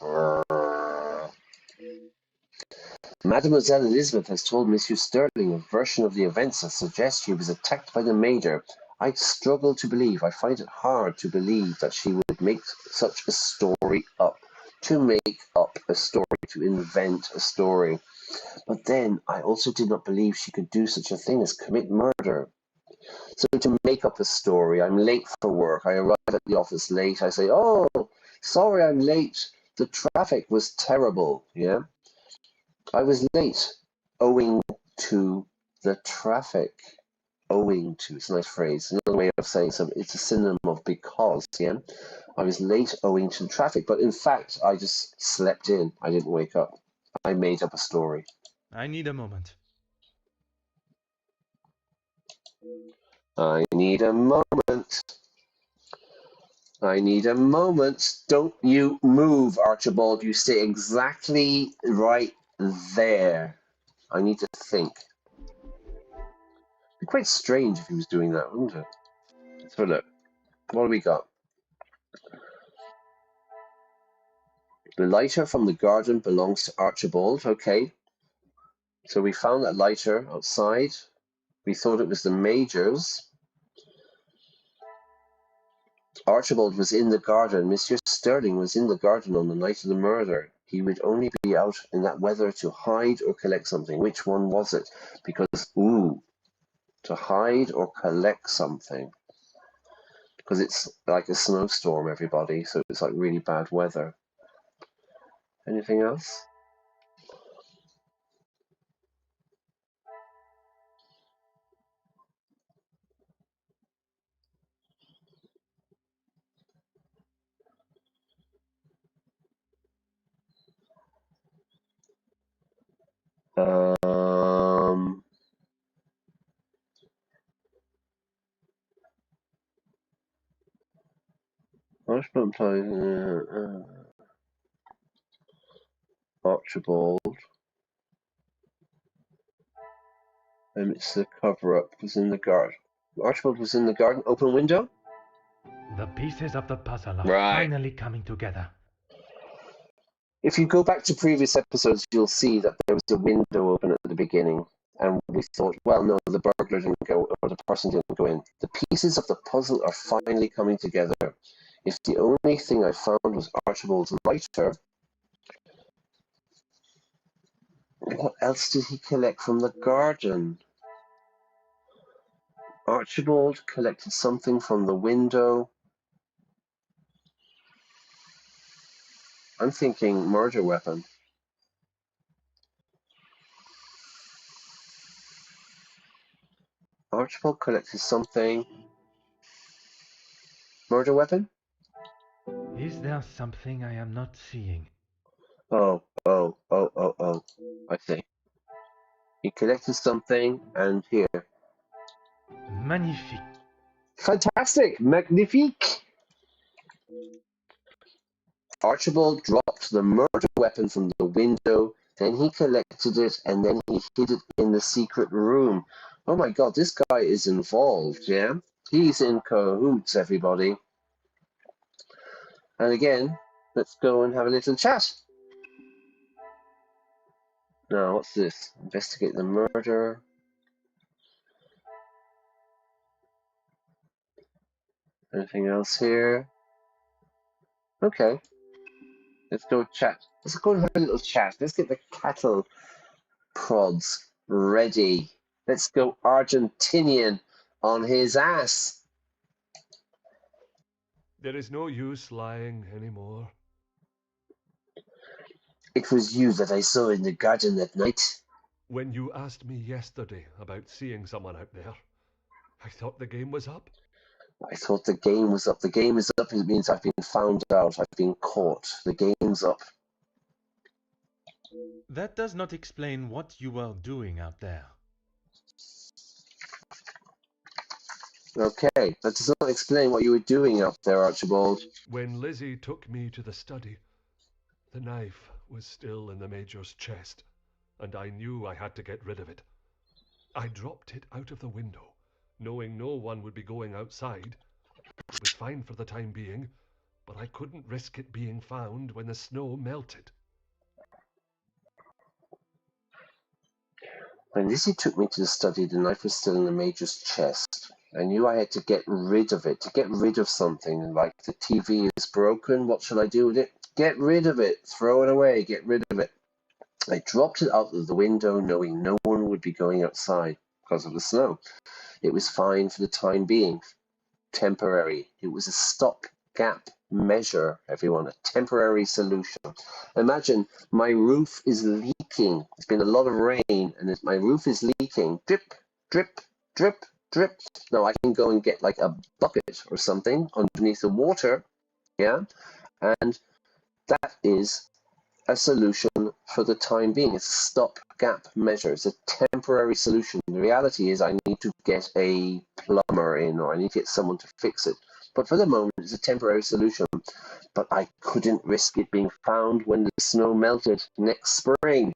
Mademoiselle Elizabeth has told Monsieur Sterling a version of the events that suggests she was attacked by the Major. I struggle to believe, I find it hard to believe that she would make such a story up. To make up a story, to invent a story. But then, I also did not believe she could do such a thing as commit murder. So to make up a story, I'm late for work, I arrive at the office late, I say, oh, sorry I'm late, the traffic was terrible, yeah? I was late, owing to the traffic. owing to. It's a nice phrase. Another way of saying something. It's a synonym of because. Yeah, I was late owing to traffic, but in fact, I just slept in. I didn't wake up. I made up a story. I need a moment. I need a moment. I need a moment. Don't you move, Archibald. You stay exactly right there. I need to think. It'd be quite strange if he was doing that, wouldn't it? Let's have a look. What do we got? The lighter from the garden belongs to Archibald. Okay. So we found that lighter outside. We thought it was the Major's. Archibald was in the garden. Monsieur Sterling was in the garden on the night of the murder. He would only be out in that weather to hide or collect something. Which one was it? Because, to hide or collect something. Because it's like a snowstorm, everybody, so it's like really bad weather. Anything else? Archibald. It's the cover-up. Was in the garden. Archibald was in the garden. Open window. The pieces of the puzzle are Right. finally coming together. If you go back to previous episodes, you'll see that there was a window open at the beginning, and we thought, well, no, the burglar didn't go, or the person didn't go in. The pieces of the puzzle are finally coming together. If the only thing I found was Archibald's lighter, what else did he collect from the garden? Archibald collected something from the window. I'm thinking murder weapon. Archibald collected something. Murder weapon? Is there something I am not seeing? Oh. I see. He collected something, and here. Magnifique. Fantastic! Magnifique! Archibald dropped the murder weapon from the window, then he collected it, and then he hid it in the secret room. Oh my god, this guy is involved, yeah? He's in cahoots, everybody. And again, let's go and have a little chat. Now, what's this? Investigate the murder. Anything else here? Okay. Let's go chat. Let's go and have a little chat. Let's get the cattle prods ready. Let's go Argentinian on his ass. There is no use lying anymore. It was you that I saw in the garden that night. When you asked me yesterday about seeing someone out there, I thought the game was up. I thought the game was up. The game is up. It means I've been found out. I've been caught. The game's up. That does not explain what you were doing out there. Okay, that does not explain what you were doing out there, Archibald. When Lizzie took me to the study, the knife was still in the Major's chest, and I knew I had to get rid of it. I dropped it out of the window, knowing no one would be going outside. It was fine for the time being, but I couldn't risk it being found when the snow melted. When Lizzie took me to the study, the knife was still in the Major's chest. I knew I had to get rid of it, to get rid of something, like the TV is broken, what shall I do with it? Get rid of it, throw it away, get rid of it. I dropped it out of the window, knowing no one would be going outside because of the snow. It was fine for the time being. Temporary. It was a stopgap measure, everyone, a temporary solution. Imagine my roof is leaking. It's been a lot of rain, and my roof is leaking. Drip, drip, drip, drip. Now I can go and get like a bucket or something underneath the water, yeah, and that is a solution for the time being. It's a stopgap measure. It's a temporary solution. The reality is I need to get a plumber in, or I need to get someone to fix it. But for the moment, it's a temporary solution. But I couldn't risk it being found when the snow melted next spring.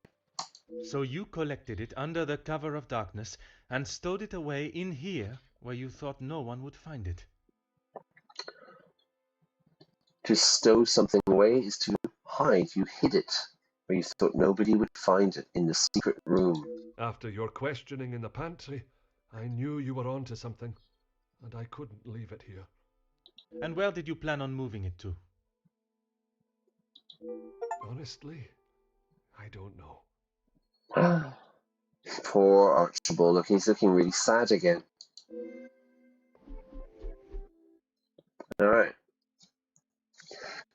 So you collected it under the cover of darkness and stowed it away in here where you thought no one would find it. To stow something away is to hide. You hid it where you thought nobody would find it, in the secret room. After your questioning in the pantry, I knew you were onto something, and I couldn't leave it here. And where did you plan on moving it to? Honestly, I don't know. Poor Archibald. Look, he's looking really sad again. All right.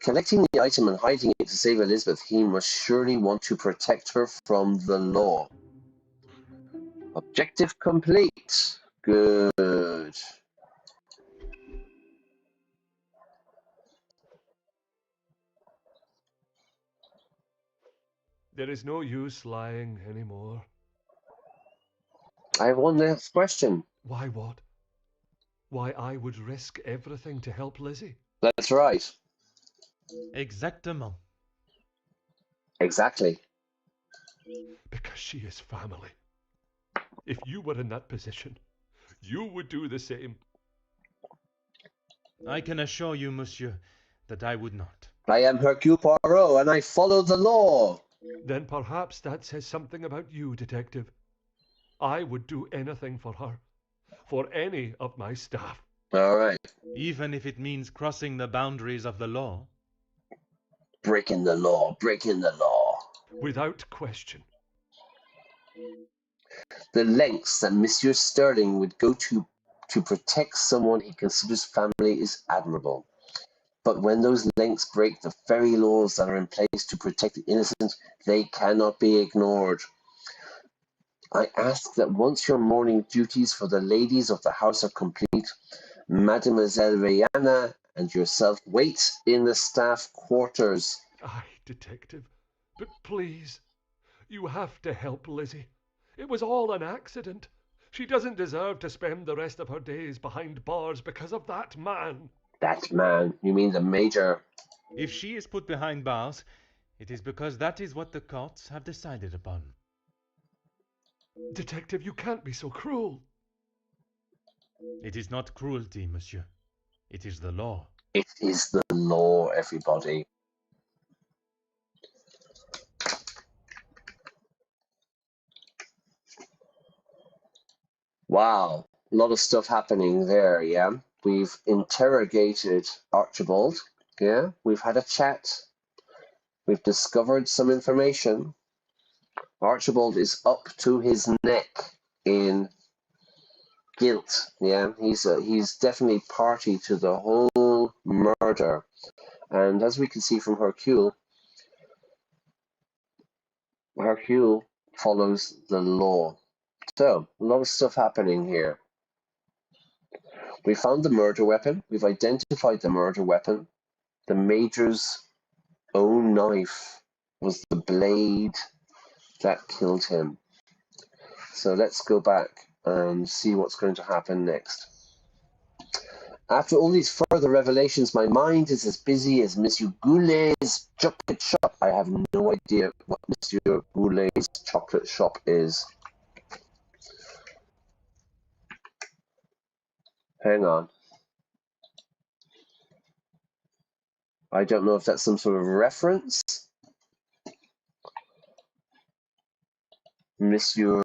Collecting the item and hiding it to save Elizabeth, he must surely want to protect her from the law. Objective complete. Good. There is no use lying anymore. I have one last question. Why what? Why I would risk everything to help Lizzie? That's right. Exactement. Exactly. Because she is family. If you were in that position, you would do the same. I can assure you, monsieur, that I would not. I am Hercule Poirot, and I follow the law. Then perhaps that says something about you, detective. I would do anything for her, for any of my staff. All right. Even if it means crossing the boundaries of the law. Breaking the law, breaking the law. Without question. The lengths that Monsieur Sterling would go to protect someone he considers family is admirable. But when those lengths break the very laws that are in place to protect the innocent, they cannot be ignored. I ask that once your morning duties for the ladies of the house are complete, Mademoiselle Rihanna and yourself wait in the staff quarters. Aye, detective, but please, you have to help Lizzie. It was all an accident. She doesn't deserve to spend the rest of her days behind bars because of that man. That man? You mean the Major? If she is put behind bars, it is because that is what the courts have decided upon. Detective, you can't be so cruel. It is not cruelty, monsieur. It is the law. It is the law, everybody. Wow, a lot of stuff happening there, yeah? We've interrogated Archibald, yeah? We've had a chat. We've discovered some information. Archibald is up to his neck in guilt, yeah? He's definitely party to the whole murder. And as we can see from Hercule follows the law. So, a lot of stuff happening here. We found the murder weapon. We've identified the murder weapon. The Major's own knife was the blade that killed him. So let's go back and see what's going to happen next. After all these further revelations, my mind is as busy as Monsieur Goulet's chocolate shop. I have no idea what Monsieur Goulet's chocolate shop is. Hang on. I don't know if that's some sort of reference. Monsieur,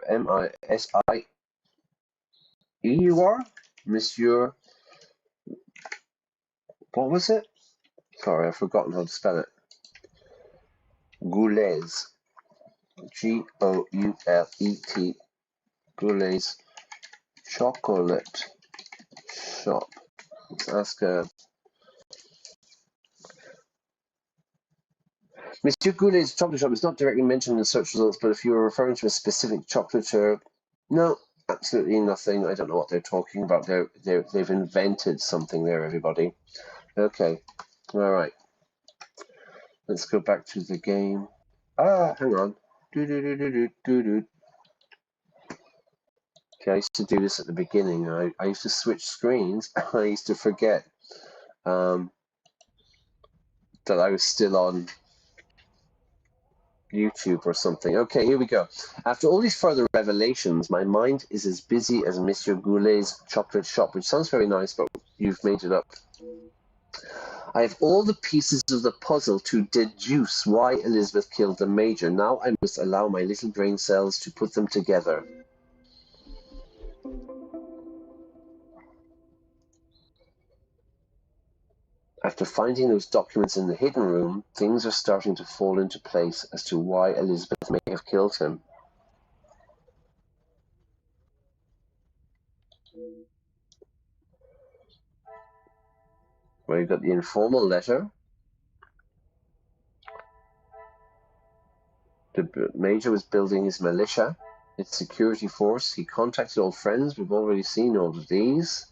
M-I-S-I-E-U-R? Monsieur, what was it? Sorry, I've forgotten how to spell it. Goulet's. G-O-U-L-E-T. Goulet's chocolate shop. Let's ask Monsieur Goulet's chocolate shop is not directly mentioned in the search results, but if you are referring to a specific chocolatier, No, absolutely nothing. I don't know what they're talking about. They've invented something there, everybody. Okay, all right. Let's go back to the game. Hang on. Do. Okay, I used to do this at the beginning. I used to switch screens. I used to forget that I was still on YouTube or something. Okay, here we go. After all these further revelations, my mind is as busy as Monsieur Goulet's chocolate shop, which sounds very nice, but you've made it up. I have all the pieces of the puzzle to deduce why Elizabeth killed the Major. Now I must allow my little brain cells to put them together. After finding those documents in the hidden room, things are starting to fall into place as to why Elizabeth may have killed him. Well, you've got the informal letter. The Major was building his militia, its security force. He contacted old friends. We've already seen all of these.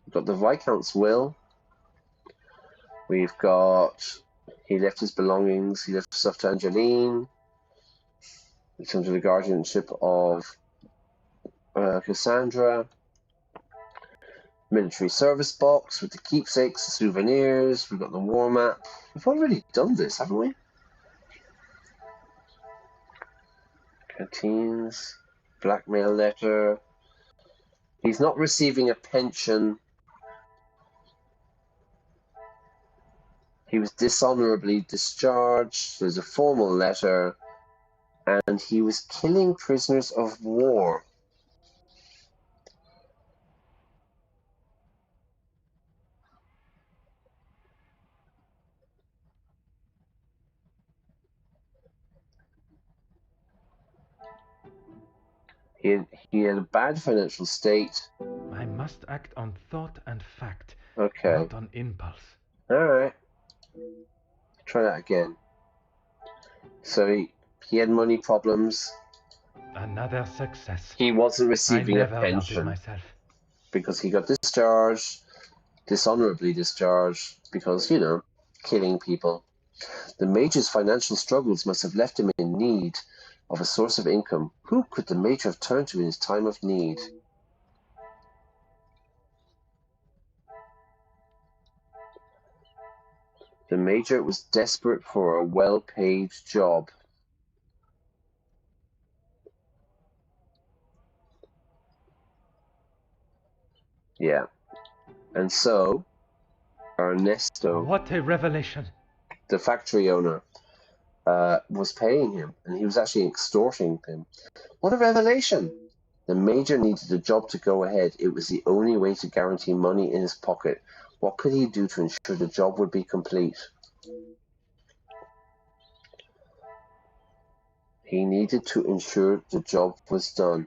We've got the Viscount's will. We've got, he left his belongings. He left stuff to Angeline. It's under the guardianship of Cassandra. Military service box with the keepsakes, the souvenirs. We've got the war map. We've already done this, haven't we? Canteens, blackmail letter. He's not receiving a pension. He was dishonorably discharged. There's a formal letter. And he was killing prisoners of war. He had a bad financial state. I must act on thought and fact, Okay. not on impulse. All right. Try that again. So he had money problems. Another success. He wasn't receiving a I never doubted pension myself. because he got discharged, dishonorably discharged, because, you know, killing people. The Major's financial struggles must have left him in need of a source of income. Who could the Major have turned to in his time of need? The Major was desperate for a well-paid job. Yeah. And so, Ernesto, What a revelation! the factory owner, was paying him, and he was actually extorting him. What a revelation! The Major needed a job to go ahead. It was the only way to guarantee money in his pocket. What could he do to ensure the job would be complete? He needed to ensure the job was done.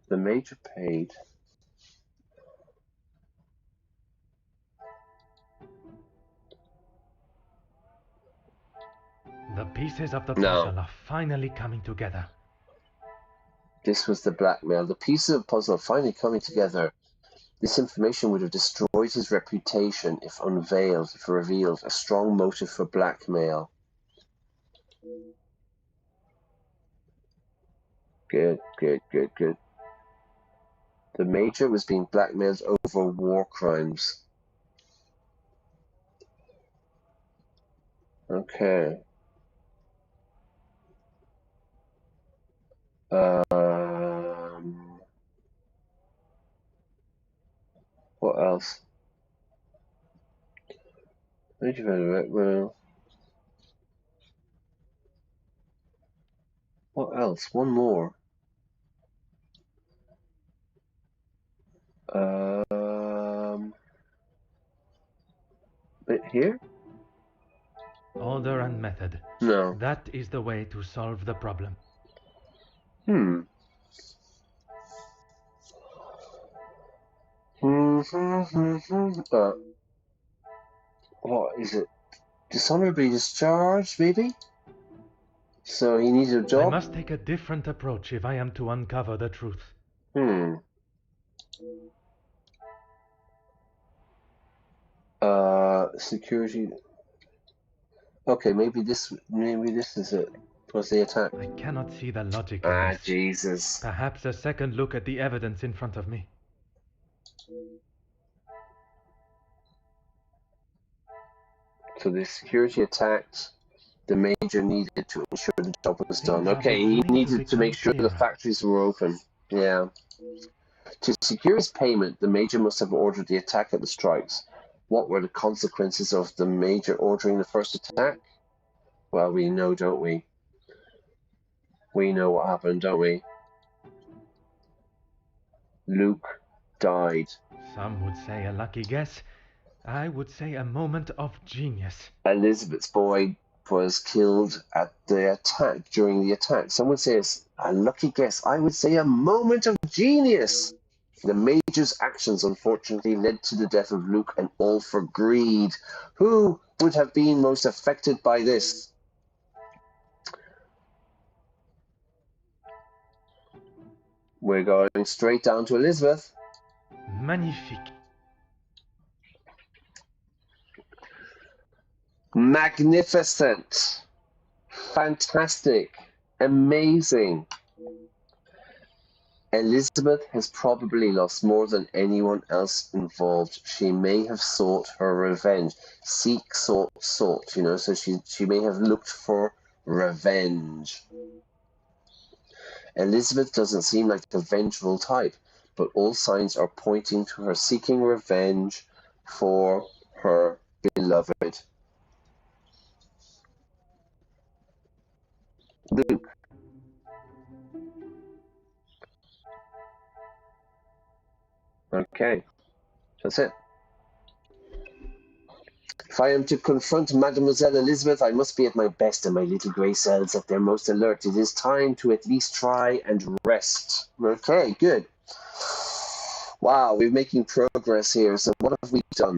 The Major paid. The pieces of the puzzle are finally coming together. This was the blackmail. The pieces of the puzzle are finally coming together. This information would have destroyed his reputation if unveiled, if revealed. A strong motive for blackmail. Good. The Major was being blackmailed over war crimes. Okay. What else? Well, what else? One more. Bit here? Order and method. No. That is the way to solve the problem. What is it? Dishonorably discharged, maybe? So he needs a I job? must take a different approach if I am to uncover the truth. Security. Okay, maybe this is it. Was the attack? I cannot see the logic in this. Jesus. Perhaps a second look at the evidence in front of me. So the security attacked. The major needed to ensure the job was done. Things are Okay, he beginning needed to make become sure the clearer. factories were open. Yeah. To secure his payment, the major must have ordered the attack at the strikes. What were the consequences of the major ordering the first attack? Well, we know, don't we? We know what happened, don't we? Luke died. Some would say a lucky guess. I would say a moment of genius. Elizabeth's boy was killed at the attack, during the attack. Someone says a lucky guess. I would say a moment of genius. The major's actions, unfortunately, led to the death of Luke, and all for greed. Who would have been most affected by this? We're going straight down to Elizabeth. Magnifique. Magnificent. Fantastic. Amazing. Elizabeth has probably lost more than anyone else involved. She may have sought her revenge. Seek, sought, you know, so she may have looked for revenge. Elizabeth doesn't seem like the vengeful type, but all signs are pointing to her seeking revenge for her beloved Luke. Okay, that's it. If I am to confront Mademoiselle Elizabeth, I must be at my best, and my little grey cells at their most alert. It is time to at least try and rest. Okay, good. Wow, we're making progress here. So what have we done?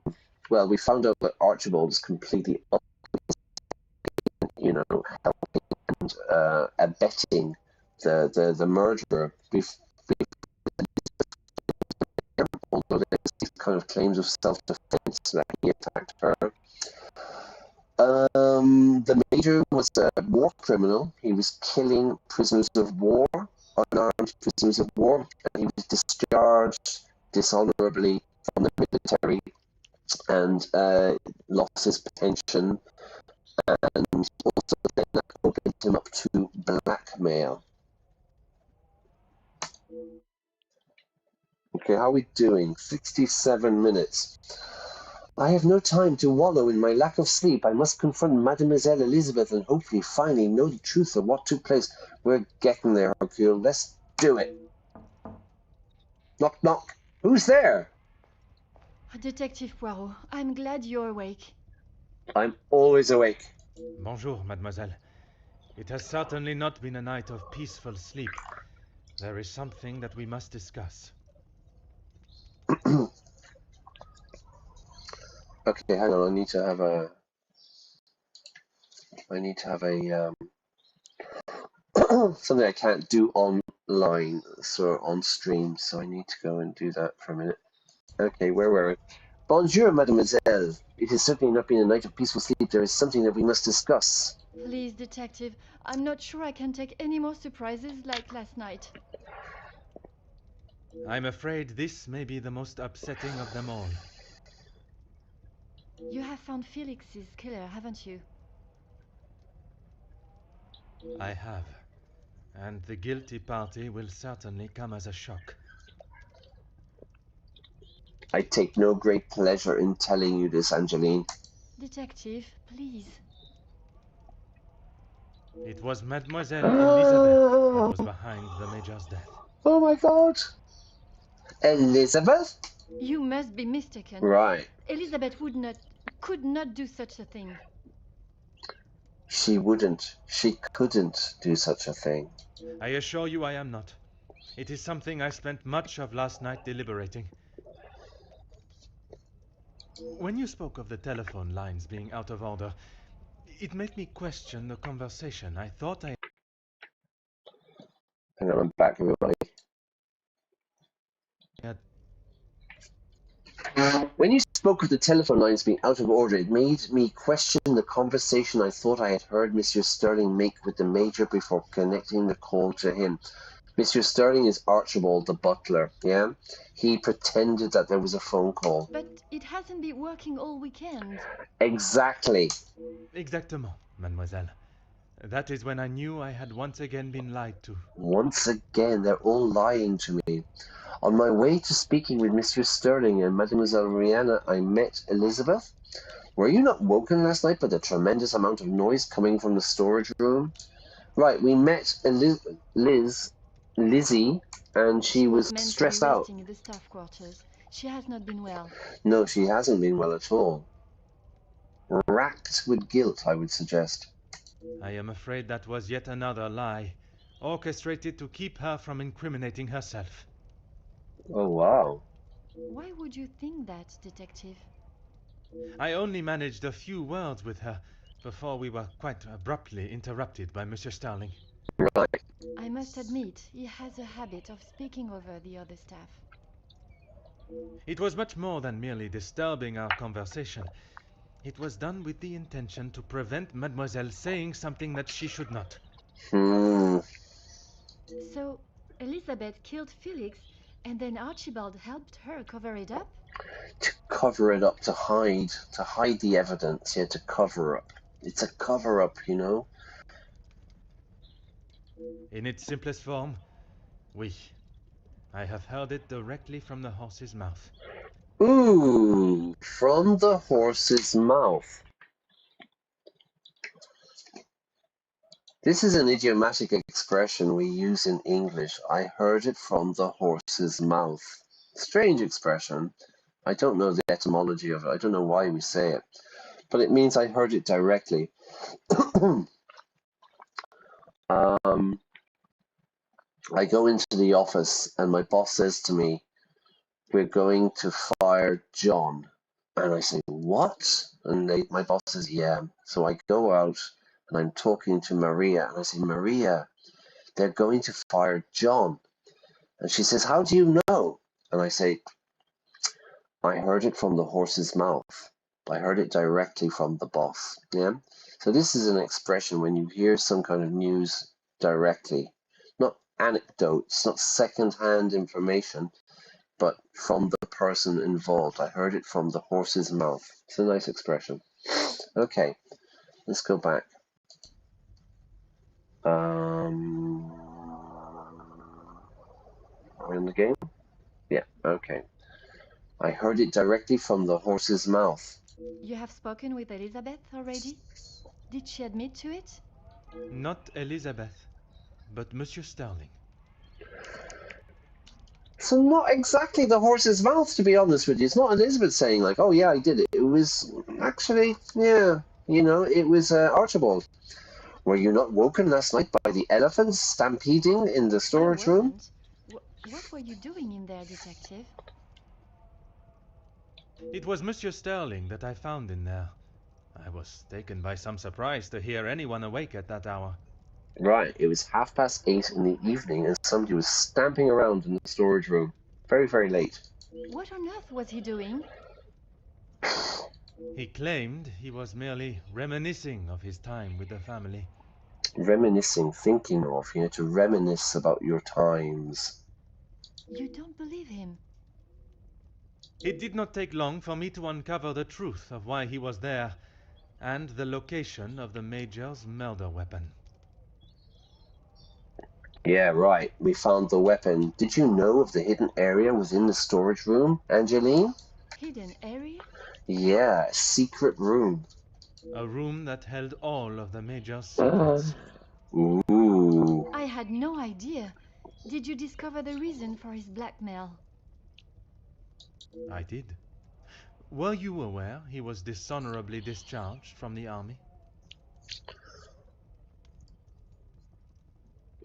Well, we found out that Archibald is completely up, you know, helping and abetting the murderer. Although there's these kind of claims of self-defense that he attacked her. The major was a war criminal. He was killing prisoners of war, unarmed prisoners of war, and he was discharged dishonorably from the military and lost his pension, and also then that opened him up to blackmail. Okay, how are we doing? 67 minutes. I have no time to wallow in my lack of sleep. I must confront Mademoiselle Elizabeth and hopefully finally know the truth of what took place. We're getting there, Hercule. Let's do it. Knock, knock. Who's there? Detective Poirot, I'm glad you're awake. I'm always awake. Bonjour, mademoiselle. It has certainly not been a night of peaceful sleep. There is something that we must discuss. Okay, hang on. I need to have a something I can't do online, so on stream. So I need to go and do that for a minute. Okay, where were we? Bonjour, mademoiselle. It has certainly not been a night of peaceful sleep. There is something that we must discuss. Please, detective, I'm not sure I can take any more surprises like last night. I'm afraid this may be the most upsetting of them all. You have found Felix's killer, haven't you? I have. And the guilty party will certainly come as a shock. I take no great pleasure in telling you this, Angeline. Detective, please. It was Mademoiselle Elizabeth that was behind the Major's death. Oh my God. Elizabeth? You must be mistaken. Right. Elizabeth could not do such a thing. She wouldn't. She couldn't do such a thing. I assure you I am not. It is something I spent much of last night deliberating. When you spoke of the telephone lines being out of order, it made me question the conversation. I thought I Hang on, I'm back, everybody. had. When you spoke of the telephone lines being out of order, it made me question the conversation I thought I had heard Mr. Sterling make with the Major before connecting the call to him. Mr. Sterling is Archibald, the butler, yeah? He pretended that there was a phone call. But it hasn't been working all weekend. Exactly. Exactement, mademoiselle. That is when I knew I had once again been lied to. Once again, they're all lying to me. On my way to speaking with Mr. Sterling and Mademoiselle Rihanna, I met Elizabeth. Were you not woken last night by the tremendous amount of noise coming from the storage room? Right, we met Lizzie, and she was meant stressed to be out. resting in the staff quarters. She has not been well. No, she hasn't been well at all. Racked with guilt, I would suggest. I am afraid that was yet another lie, orchestrated to keep her from incriminating herself. Oh, wow. Why would you think that, Detective? I only managed a few words with her before we were quite abruptly interrupted by Monsieur Sterling. Right. I must admit, he has a habit of speaking over the other staff. It was much more than merely disturbing our conversation. It was done with the intention to prevent Mademoiselle saying something that she should not. So, Elizabeth killed Felix, and then Archibald helped her cover it up? To cover it up, to hide the evidence, yeah, to cover up. It's a cover-up, you know? In its simplest form, oui. I have heard it directly from the horse's mouth. Ooh, from the horse's mouth. This is an idiomatic expression we use in English. I heard it from the horse's mouth. Strange expression. I don't know the etymology of it. I don't know why we say it. But it means I heard it directly. I go into the office and my boss says to me, "We're going to fire John." And I say, "What?" And my boss says, "Yeah." So I go out and I'm talking to Maria and I say, "Maria, they're going to fire John." And she says, "How do you know?" And I say, "I heard it from the horse's mouth. I heard it directly from the boss." Yeah. So this is an expression when you hear some kind of news directly, not anecdotes, not second-hand information, but from the person involved. I heard it from the horse's mouth. It's a nice expression. Okay, let's go back. Are we in the game? Yeah, okay. I heard it directly from the horse's mouth. You have spoken with Elizabeth already? Did she admit to it? Not Elizabeth, but Monsieur Sterling. So not exactly the horse's mouth, to be honest with you. It's not Elizabeth saying like, "Oh yeah, I did it." It was actually, yeah, it was Archibald. Were you not woken last night by the elephants stampeding in the storage room? What were you doing in there, Detective? It was Monsieur Sterling that I found in there. I was taken by some surprise to hear anyone awake at that hour. Right, it was 8:30 in the evening and somebody was stamping around in the storage room. Very, very late. What on earth was he doing? He claimed he was merely reminiscing of his time with the family. Reminiscing, thinking of, to reminisce about your times. You don't believe him? It did not take long for me to uncover the truth of why he was there, and the location of the Major's murder weapon. Yeah, right. We found the weapon. Did you know of the hidden area within the storage room, Angeline? Hidden area? Yeah, a secret room. A room that held all of the Major's secrets. Ooh. I had no idea. Did you discover the reason for his blackmail? I did. Were you aware he was dishonorably discharged from the army?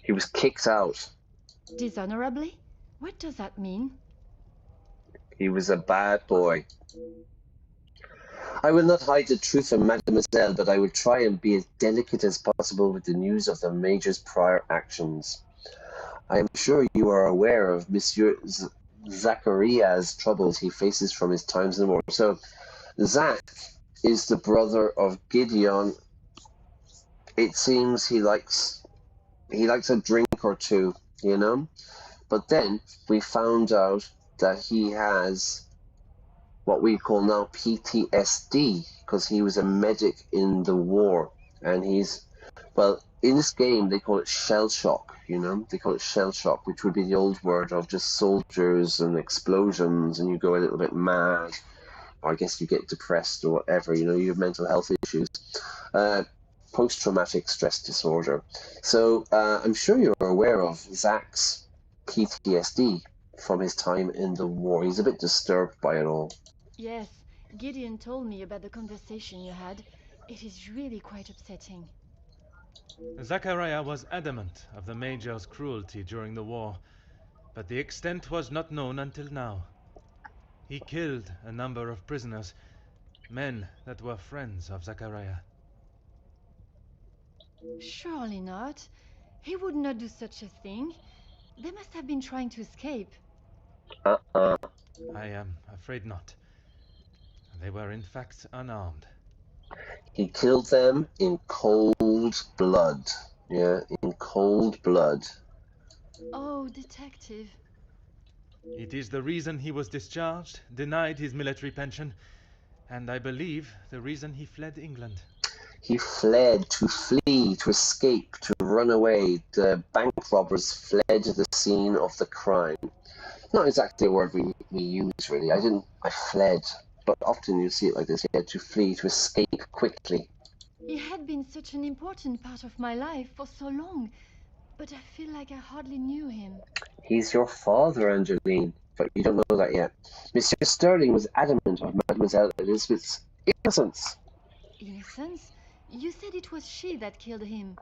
He was kicked out. Dishonorably? What does that mean? He was a bad boy. I will not hide the truth from mademoiselle, but I will try and be as delicate as possible with the news of the major's prior actions. I am sure you are aware of Monsieur Zachariah's troubles he faces from his times in the war. So, Zach is the brother of Gideon. It seems he likes a drink or two, you know? But then we found out that he has what we call now PTSD because he was a medic in the war, and in this game they call it shell shock, you know? They call it shell shock, which would be the old word of just soldiers and explosions, and you go a little bit mad, or I guess you get depressed or whatever, you know, you have mental health issues. Post-traumatic stress disorder. So I'm sure you're aware of Zach's PTSD from his time in the war. He's a bit disturbed by it all. Yes, Gideon told me about the conversation you had. It is really quite upsetting. Zachariah was adamant of the Major's cruelty during the war, but the extent was not known until now. He killed a number of prisoners, men that were friends of Zachariah. Surely not. He would not do such a thing. They must have been trying to escape. I am afraid not. They were in fact unarmed. He killed them in cold blood. Yeah, in cold blood. Oh, detective. It is the reason he was discharged, denied his military pension, and I believe the reason he fled England. He fled to flee, to escape, to run away. The bank robbers fled the scene of the crime. Not exactly a word we use, really. I fled. But often you see it like this. He had to flee, to escape quickly. He had been such an important part of my life for so long, but I feel like I hardly knew him. He's your father, Angeline, but you don't know that yet. Monsieur Sterling was adamant of Mademoiselle Elizabeth's innocence. Innocence? You said it was she that killed him.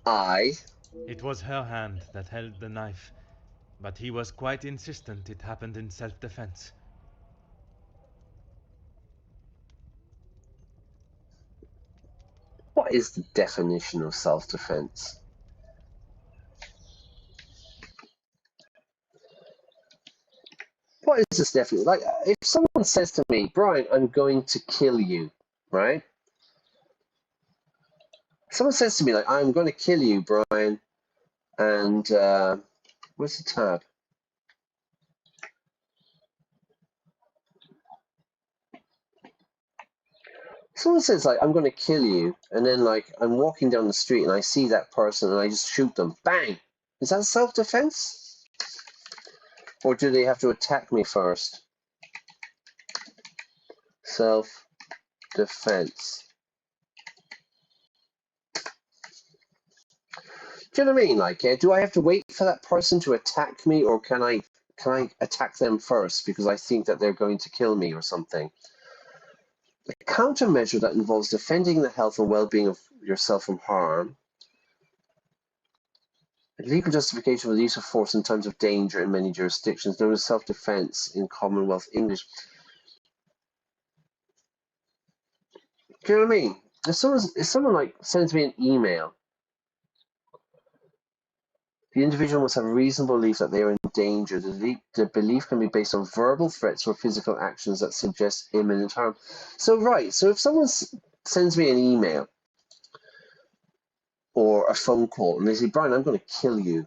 It was her hand that held the knife, but he was quite insistent it happened in self-defense. What is the definition of self-defense? What is this definition? Like, if someone says to me, Brian, I'm going to kill you, right? Someone says to me, like, I'm going to kill you, Brian, and where's the tab? Someone says, like, I'm going to kill you, and then, like, I'm walking down the street and I see that person and I just shoot them. Bang! Is that self-defense? Or do they have to attack me first? Self-defense. Do you know what I mean? Like, do I have to wait for that person to attack me, or can I attack them first because I think that they're going to kill me or something? A countermeasure that involves defending the health and well-being of yourself from harm. A legal justification for the use of force in times of danger in many jurisdictions, known as self-defense in Commonwealth English. Do you know what I mean? If someone like sends me an email, the individual must have a reasonable belief that they are in danger. The belief can be based on verbal threats or physical actions that suggest imminent harm. So if someone sends me an email or a phone call and they say, Brian, I'm going to kill you,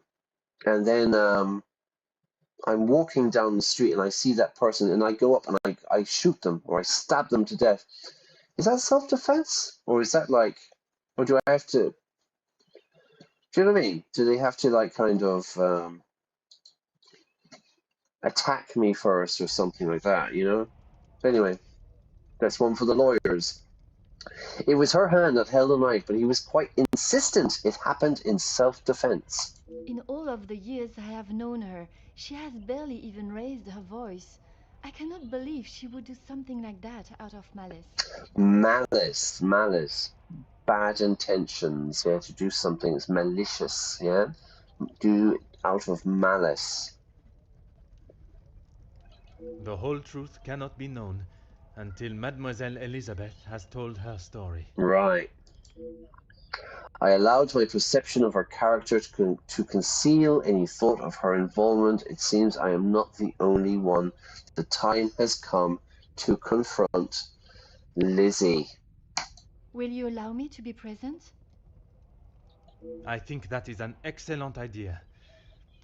and then I'm walking down the street and I see that person and I go up and I shoot them or I stab them to death, is that self-defense? Or is that like, or do I have to, do you know what I mean? Do they have to like kind of attack me first or something like that, you know? Anyway, that's one for the lawyers. It was her hand that held the knife, but he was quite insistent it happened in self-defense. In all of the years I have known her, she has barely even raised her voice. I cannot believe she would do something like that out of malice. Malice. Bad intentions, yeah, to do something that's malicious, yeah? Do out of malice. The whole truth cannot be known until Mademoiselle Elizabeth has told her story. Right. I allowed my perception of her character to conceal any thought of her involvement. It seems I am not the only one. The time has come to confront Lizzie. Will you allow me to be present? I think that is an excellent idea.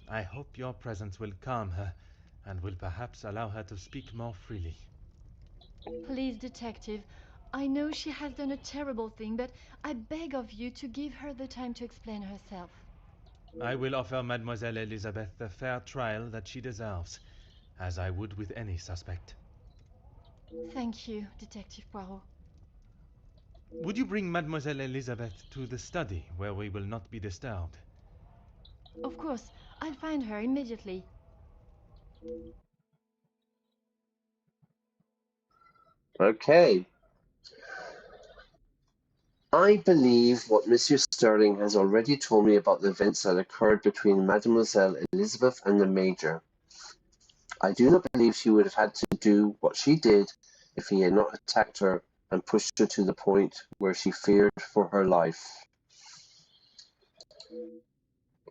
I hope your presence will calm her and will perhaps allow her to speak more freely. Please, detective, I know she has done a terrible thing, but I beg of you to give her the time to explain herself. I will offer Mademoiselle Elizabeth the fair trial that she deserves, as I would with any suspect. Thank you, Detective Poirot. Would you bring Mademoiselle Elizabeth to the study, where we will not be disturbed? Of course, I'll find her immediately. Okay. I believe what Monsieur Sterling has already told me about the events that occurred between Mademoiselle Elizabeth and the Major. I do not believe she would have had to do what she did if he had not attacked her and pushed her to the point where she feared for her life.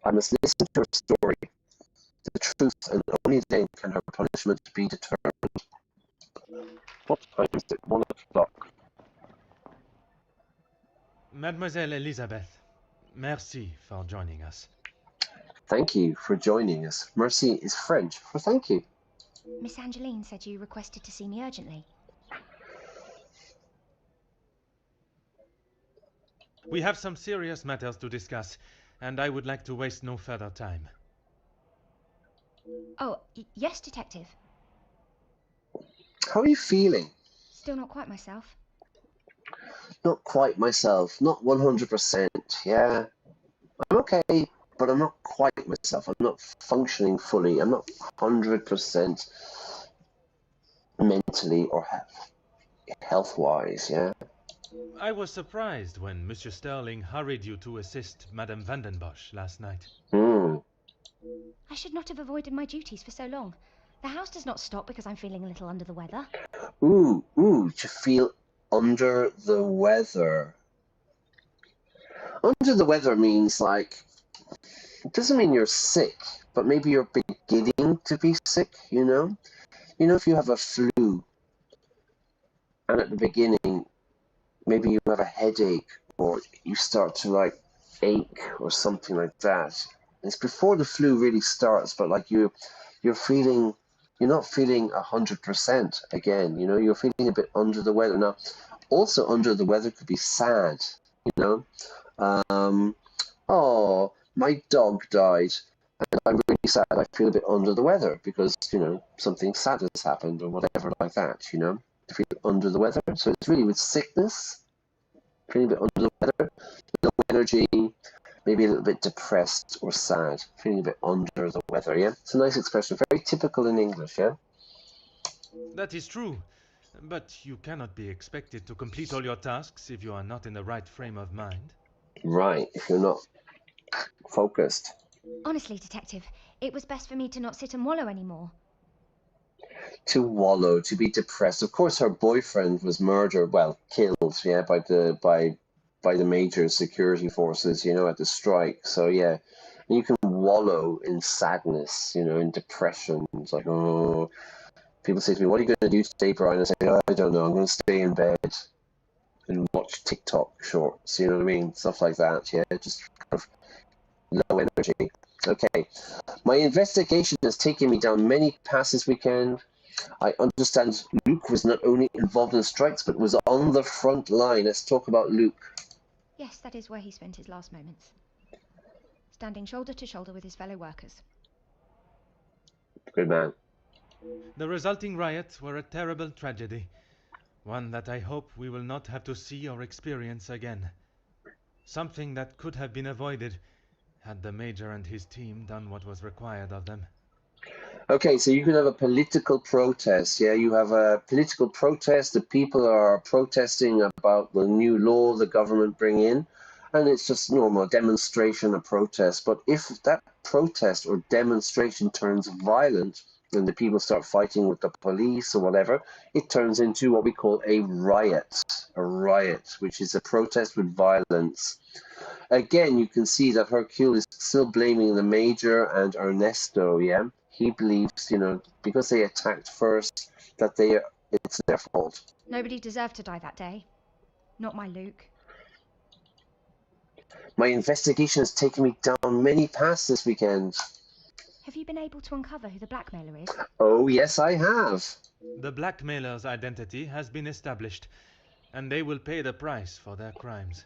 I must listen to her story, the truth, and only then can her punishment be determined. What time is it? 1 o'clock. Mademoiselle Elizabeth, merci for joining us. Thank you for joining us. Merci is French for thank you. Miss Angeline said you requested to see me urgently. We have some serious matters to discuss, and I would like to waste no further time. Oh, yes, Detective. How are you feeling? Still not quite myself. Not quite myself, not 100%, yeah. I'm okay, but I'm not quite myself. I'm not functioning fully. I'm not 100% mentally or health-wise, yeah. I was surprised when Monsieur Sterling hurried you to assist Madame Vandenbosch last night. I should not have avoided my duties for so long. The house does not stop because I'm feeling a little under the weather. To feel under the weather. Under the weather means, like, it doesn't mean you're sick, but maybe you're beginning to be sick, you know? You know, if you have a flu, and at the beginning, maybe you have a headache, or you start to, like, ache, or something like that. It's before the flu really starts, but, like, you're not feeling 100% again, you know? You're feeling a bit under the weather. Now, also under the weather could be sad, you know? Oh, my dog died, and I'm really sad. I feel a bit under the weather because, you know, something sad has happened or whatever like that, you know? I feel under the weather. So it's really with sickness, feeling a bit under the weather, no energy, maybe a little bit depressed or sad, feeling a bit under the weather, yeah? It's a nice expression, very typical in English, yeah? That is true, but you cannot be expected to complete all your tasks if you are not in the right frame of mind. Right, if you're not focused. Honestly, Detective, it was best for me to not sit and wallow anymore. To wallow, to be depressed. Of course, her boyfriend was murdered, well, killed, yeah, by the major security forces, you know, at the strike. So yeah, and you can wallow in sadness, you know, in depression. It's like, oh, people say to me, "What are you going to do today, Brian?" I say, "Oh, I don't know. I'm going to stay in bed and watch TikTok shorts." You know what I mean? Stuff like that. Yeah, just kind of low energy. Okay, my investigation has taken me down many paths this weekend. I understand Luke was not only involved in strikes, but was on the front line. Let's talk about Luke. Yes, that is where he spent his last moments. Standing shoulder to shoulder with his fellow workers. Good man. The resulting riots were a terrible tragedy, one that I hope we will not have to see or experience again. Something that could have been avoided had the Major and his team done what was required of them. Okay, so you can have a political protest, yeah? You have a political protest, the people are protesting about the new law the government bring in, and it's just normal demonstration, a protest. But if that protest or demonstration turns violent, and the people start fighting with the police or whatever, it turns into what we call a riot. A riot, which is a protest with violence. Again, you can see that Hercule is still blaming the Major and Ernesto, yeah? He believes, because they attacked first, that it's their fault. Nobody deserved to die that day. Not my Luke. My investigation has taken me down many paths this weekend. Have you been able to uncover who the blackmailer is? Oh, yes, I have. The blackmailer's identity has been established, and they will pay the price for their crimes.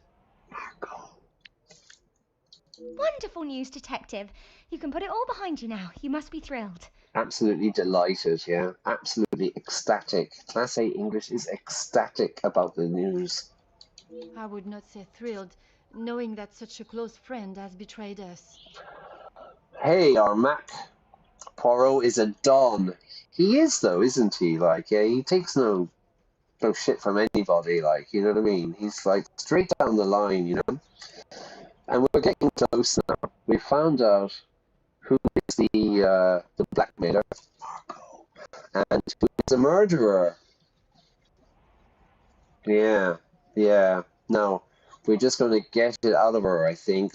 Wonderful news, Detective. You can put it all behind you now. You must be thrilled. Absolutely delighted, yeah. Absolutely ecstatic. Class A English is ecstatic about the news. I would not say thrilled, knowing that such a close friend has betrayed us. Hey, our Mac Poirot is a don. He is, though, isn't he? He takes no shit from anybody, you know what I mean? He's, straight down the line, And we're getting close now. We found out who is the blackmailer, Margot, and who is the murderer. Yeah. No, we're just going to get it out of her, I think.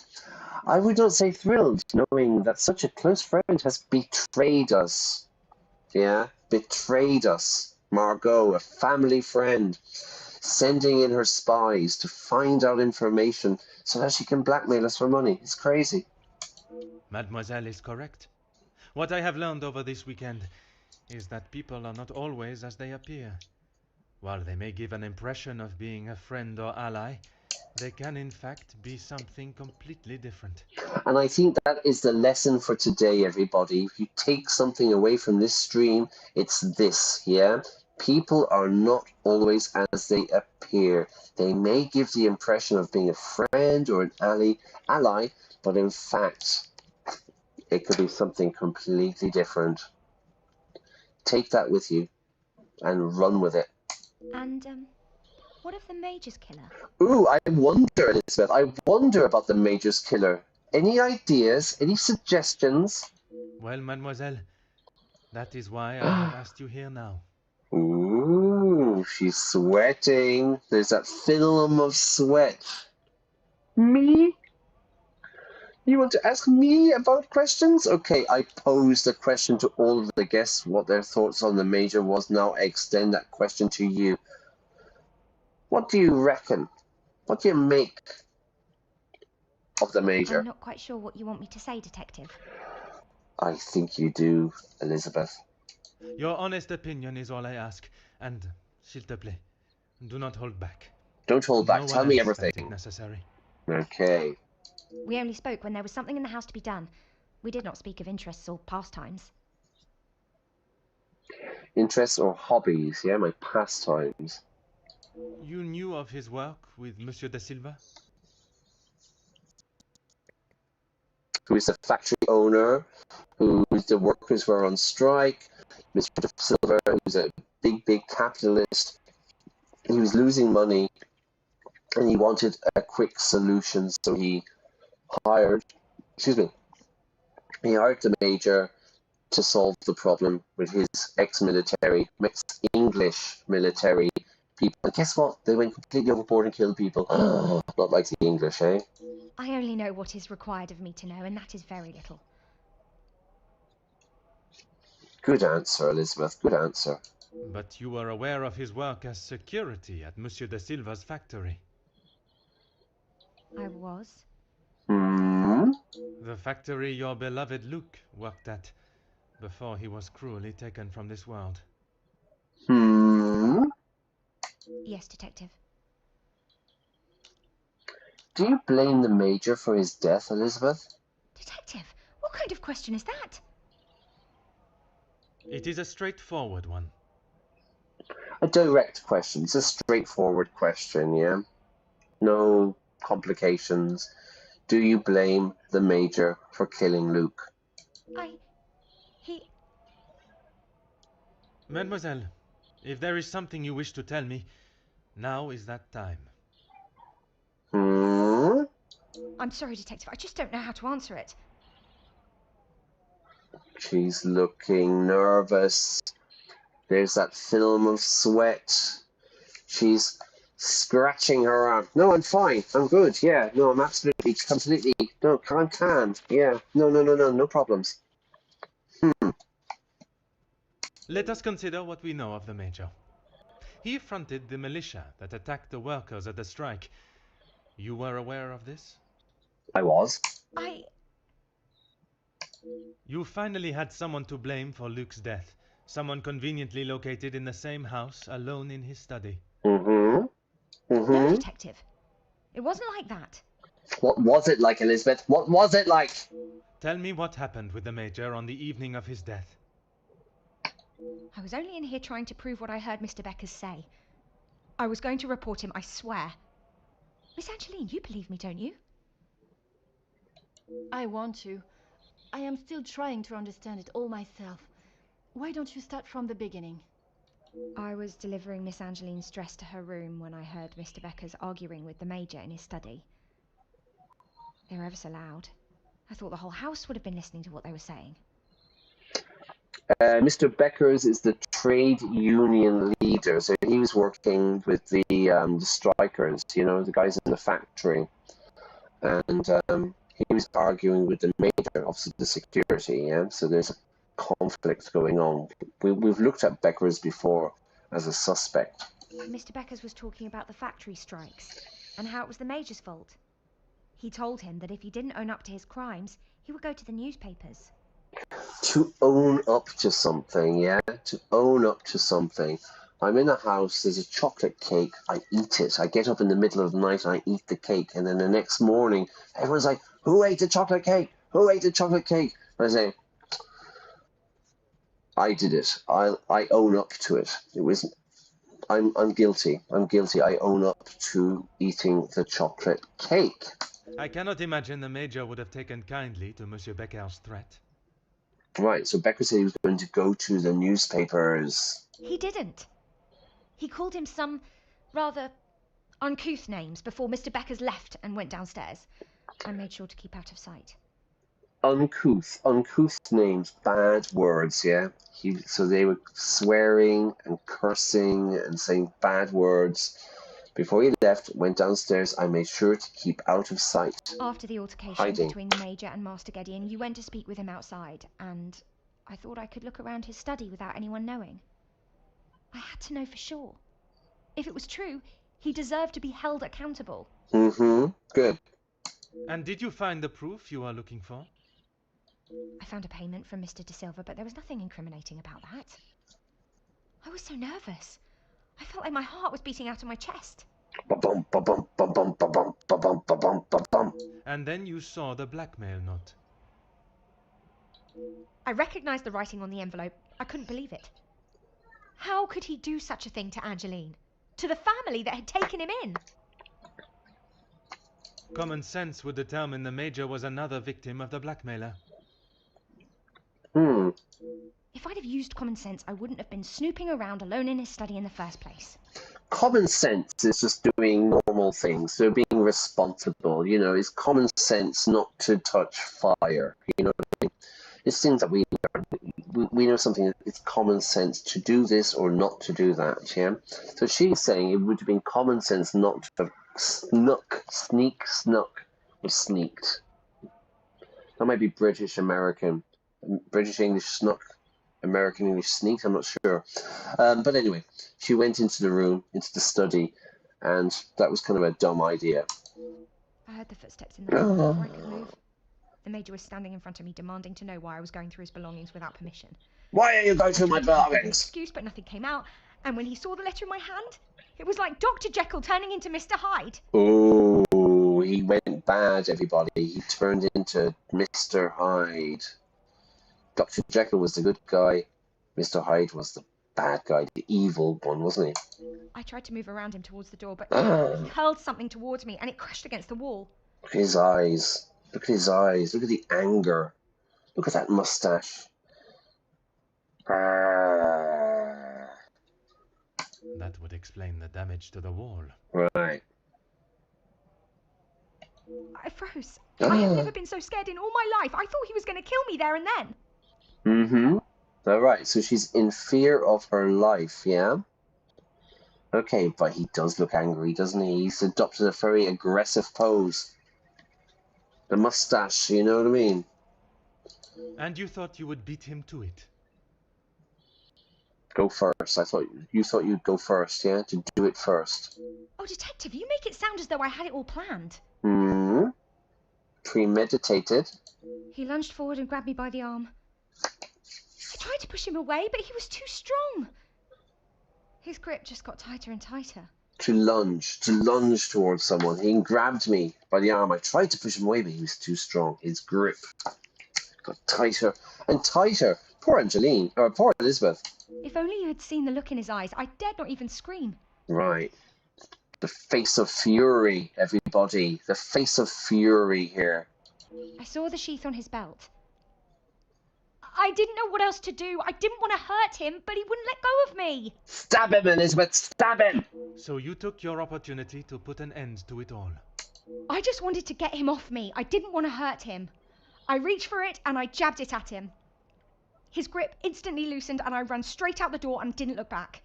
I would not say thrilled, knowing that such a close friend has betrayed us. Yeah, betrayed us. Margot, a family friend, sending in her spies to find out information so that she can blackmail us for money. It's crazy. Mademoiselle is correct. What I have learned over this weekend is that people are not always as they appear. While they may give an impression of being a friend or ally, they can in fact be something completely different. And I think that is the lesson for today, everybody. If you take something away from this stream, it's this, yeah? People are not always as they appear. They may give the impression of being a friend or an ally, but in fact, it could be something completely different. Take that with you and run with it. And, what of the Major's killer? Ooh, I wonder, Elizabeth. I wonder about the Major's killer. Any ideas? Any suggestions? Well, mademoiselle, that is why I have asked you here now. Ooh, she's sweating. There's that film of sweat. Me? You want to ask me about questions? Okay, I posed a question to all of the guests, what their thoughts on the Major was. Now I extend that question to you. What do you reckon? What do you make of the Major? I'm not quite sure what you want me to say, Detective. I think you do, Elizabeth. Your honest opinion is all I ask, and, s'il te plaît, do not hold back. Don't hold back. Tell me everything. If necessary. Okay. We only spoke when there was something in the house to be done. We did not speak of interests or pastimes. Interests or hobbies, yeah, my pastimes. You knew of his work with Monsieur de Silva? Who is the factory owner, who's the workers were on strike, Mr. de Silva, who's a big capitalist. He was losing money and he wanted a quick solution, so he hired the Major to solve the problem with his ex-military, ex-English military people. And guess what? They went completely overboard and killed people. Not like the English, eh? I only know what is required of me to know, and that is very little. Good answer, Elizabeth. Good answer. But you were aware of his work as security at Monsieur de Silva's factory. I was. The factory your beloved Luke worked at before he was cruelly taken from this world. Yes, Detective. Do you blame the Major for his death, Elizabeth? Detective, what kind of question is that? It is a straightforward one. A direct question. It's a straightforward question, yeah? No complications. Do you blame the Major for killing Luke? Mademoiselle, if there is something you wish to tell me, now is that time. I'm sorry, Detective. I just don't know how to answer it. She's looking nervous. There's that film of sweat. She's scratching her arm. No, I'm fine. I'm good. Yeah. No, I'm absolutely, completely. No, I'm calm. Yeah. No problems. Let us consider what we know of the Major. He fronted the militia that attacked the workers at the strike. You were aware of this? I was. You finally had someone to blame for Luke's death. Someone conveniently located in the same house, alone in his study. No, Detective. It wasn't like that. What was it like, Elizabeth? What was it like? Tell me what happened with the Major on the evening of his death. I was only in here trying to prove what I heard Mr. Beckers say. I was going to report him, I swear. Miss Angeline, you believe me, don't you? I want to. I am still trying to understand it all myself. Why don't you start from the beginning? I was delivering Miss Angeline's dress to her room when I heard Mr. Beckers arguing with the Major in his study. They were ever so loud. I thought the whole house would have been listening to what they were saying. Mr. Beckers is the trade union leader, so he was working with the strikers, the guys in the factory. And he was arguing with the Major, obviously the security, yeah? So there's a conflict going on. We've looked at Beckers before as a suspect. Mr. Beckers was talking about the factory strikes and how it was the Major's fault. He told him that if he didn't own up to his crimes, he would go to the newspapers. To own up to something, yeah? To own up to something. I'm in a house, there's a chocolate cake, I eat it. I get up in the middle of the night and I eat the cake. And then the next morning, everyone's like, who ate the chocolate cake? Who ate the chocolate cake? And I say, I did it. I own up to it. I'm guilty. I'm guilty. I own up to eating the chocolate cake. I cannot imagine the Major would have taken kindly to Monsieur Becker's threat. Right, so Becker said he was going to go to the newspapers. He didn't. He called him some rather uncouth names before Mr. Beckers left and went downstairs. I made sure to keep out of sight. Uncouth names, bad words, yeah? So they were swearing and cursing and saying bad words. Before he left, went downstairs, I made sure to keep out of sight. After the altercation between the Major and Master Gideon, you went to speak with him outside, and I thought I could look around his study without anyone knowing. I had to know for sure. If it was true, he deserved to be held accountable. Good. And did you find the proof you are looking for? I found a payment from Mr. De Silva, but there was nothing incriminating about that. I was so nervous. I felt like my heart was beating out of my chest. And then you saw the blackmail note. I recognized the writing on the envelope. I couldn't believe it. How could he do such a thing to Angeline? To the family that had taken him in? Common sense would determine the Major was another victim of the blackmailer. If I'd have used common sense, I wouldn't have been snooping around alone in his study in the first place. Common sense is just doing normal things. So being responsible, it's common sense not to touch fire. You know what I mean? It's things that we learn. We know something, it's common sense to do this or not to do that, yeah? So she's saying it would have been common sense not to have snuck, or sneaked. That might be British, American. British English snuck, American English sneaked, I'm not sure. But anyway, she went into the room, into the study, and that was kind of a dumb idea. I heard the footsteps in the room before I could move. The Major was standing in front of me, demanding to know why I was going through his belongings without permission. Why are you going through my belongings? Excuse, but nothing came out. And when he saw the letter in my hand, it was like Dr. Jekyll turning into Mr. Hyde. Oh, he went bad, everybody. He turned into Mr. Hyde. Dr. Jekyll was the good guy. Mr. Hyde was the bad guy, the evil one, wasn't he? I tried to move around him towards the door, but he hurled something towards me and it crashed against the wall. Look at his eyes. Look at his eyes. Look at the anger. Look at that mustache. That would explain the damage to the wall. Right. I froze. I have never been so scared in all my life. I thought he was going to kill me there and then. Mm-hmm. All right, so she's in fear of her life, yeah? Okay, but he does look angry, doesn't he? He's adopted a very aggressive pose. The mustache, you know what I mean? And you thought you would beat him to it. Go first. I thought you thought you'd go first, yeah? To do it first. Oh, Detective, you make it sound as though I had it all planned. Hmm. Premeditated. He lunged forward and grabbed me by the arm. I tried to push him away, but he was too strong. His grip just got tighter and tighter. To lunge towards someone. He grabbed me by the arm. I tried to push him away, but he was too strong. His grip got tighter and tighter. Poor Angeline, or poor Elizabeth. If only you had seen the look in his eyes, I dared not even scream. Right. The face of fury, everybody. The face of fury here. I saw the sheath on his belt. I didn't know what else to do. I didn't want to hurt him, but he wouldn't let go of me. Stab him, Elizabeth, stab him! So you took your opportunity to put an end to it all. I just wanted to get him off me. I didn't want to hurt him. I reached for it and I jabbed it at him. His grip instantly loosened and I ran straight out the door and didn't look back.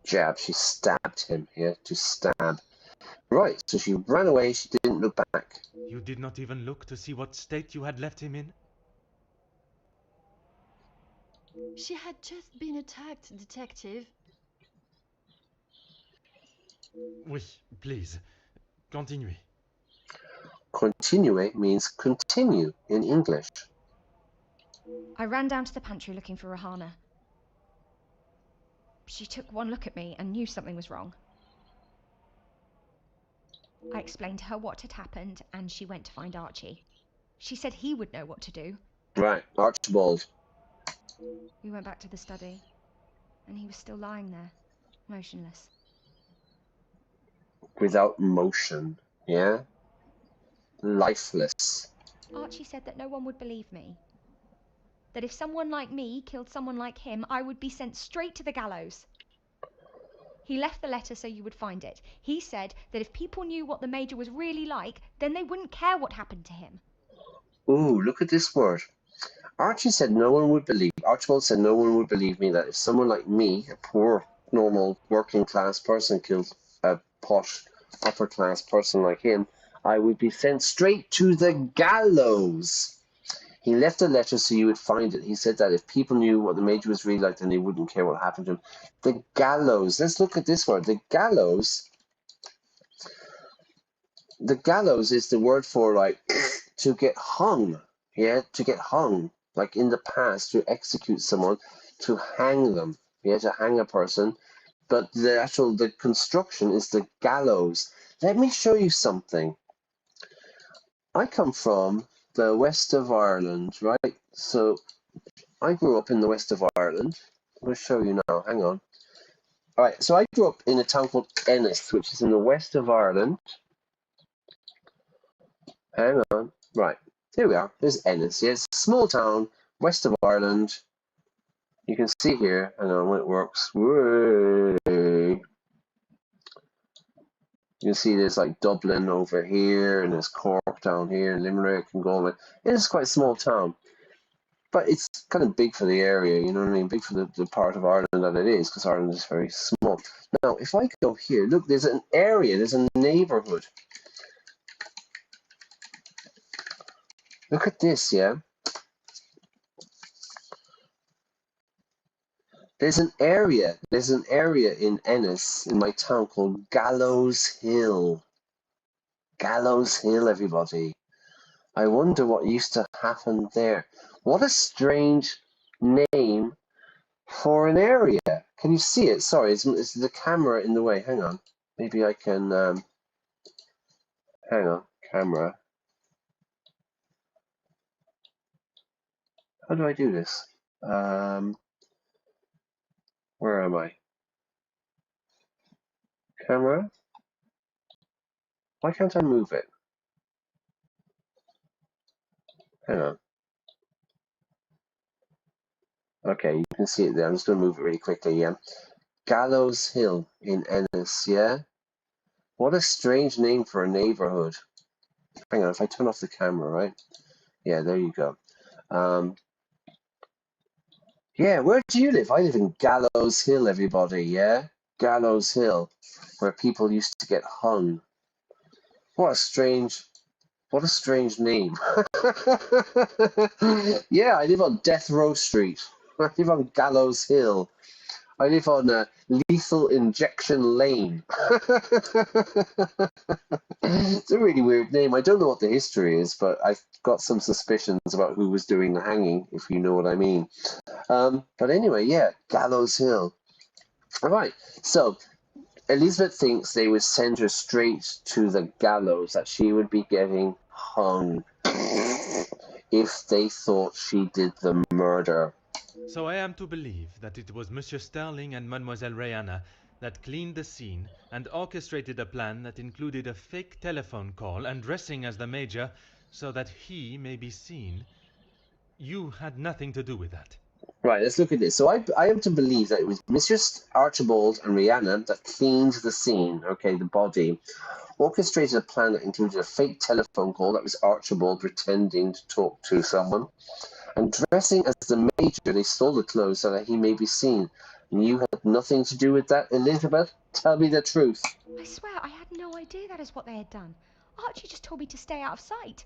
Jab, she stabbed him, yeah, to stab. Right, so she ran away, she didn't look back. You did not even look to see what state you had left him in? She had just been attacked, Detective. Oui, please. Continuez. Continue means continue in English. I ran down to the pantry looking for Rahana. She took one look at me and knew something was wrong. I explained to her what had happened and she went to find Archie. She said he would know what to do. Right, Archibald. We went back to the study and he was still lying there, motionless. Without motion, yeah? Lifeless. Archie said that no one would believe me. That if someone like me killed someone like him, I would be sent straight to the gallows. He left the letter so you would find it. He said that if people knew what the Major was really like, then they wouldn't care what happened to him. Ooh, look at this word. Archibald said no one would believe me that if someone like me, a poor, normal, working class person, killed a posh, upper class person like him, I would be sent straight to the gallows. He left a letter so you would find it. He said that if people knew what the Major was really like, then they wouldn't care what happened to him. The gallows. Let's look at this word. The gallows. The gallows is the word for, like, to get hung. Yeah, to get hung. Like in the past, to execute someone, to hang them. Yeah, to hang a person. But the construction is the gallows. Let me show you something. I come from the west of Ireland, right? So I grew up in the west of Ireland. I'm going to show you now. Hang on. All right, so I grew up in a town called Ennis, which is in the west of Ireland. Hang on. Right, here we are. There's Ennis. Yeah, it's a small town, west of Ireland. You can see here. Hang on, when it works. Whee. You can see there's like Dublin over here, and there's Cork down here, Limerick and Galway. It's quite a small town, but it's kind of big for the area, you know what I mean? Big for the part of Ireland that it is, because Ireland is very small. Now, if I go here, look, there's an area, there's a neighborhood. Look at this, yeah? There's an area in Ennis, in my town, called Gallows Hill. Gallows Hill, everybody. I wonder what used to happen there. What a strange name for an area. Can you see it? Sorry, it's the camera in the way. Hang on. Maybe I can, hang on, camera. How do I do this? Where am I? Camera? Why can't I move it? Hang on. Okay, you can see it there. I'm just going to move it really quickly, yeah? Gallows Hill in Ennis, yeah? What a strange name for a neighborhood. Hang on, if I turn off the camera, right? Yeah, there you go. Yeah, where do you live? I live in Gallows Hill, everybody, yeah? Gallows Hill, where people used to get hung. What a strange name. Yeah, I live on Death Row Street. I live on Gallows Hill. I live on Lethal Injection Lane. It's a really weird name. I don't know what the history is, but I've got some suspicions about who was doing the hanging, if you know what I mean. But anyway, yeah, Gallows Hill. All right, so Elizabeth thinks they would send her straight to the gallows, that she would be getting hung if they thought she did the murder. So I am to believe that it was Monsieur Sterling and Mademoiselle Rihanna that cleaned the scene and orchestrated a plan that included a fake telephone call and dressing as the Major so that he may be seen. You had nothing to do with that. Right, let's look at this. So I am to believe that it was Monsieur Archibald and Rihanna that cleaned the scene, okay, the body, orchestrated a plan that included a fake telephone call, that was Archibald pretending to talk to someone, and dressing as the Major, they stole the clothes so that he may be seen. And you had nothing to do with that, Elizabeth? Tell me the truth. I swear I had no idea that is what they had done. Archie just told me to stay out of sight.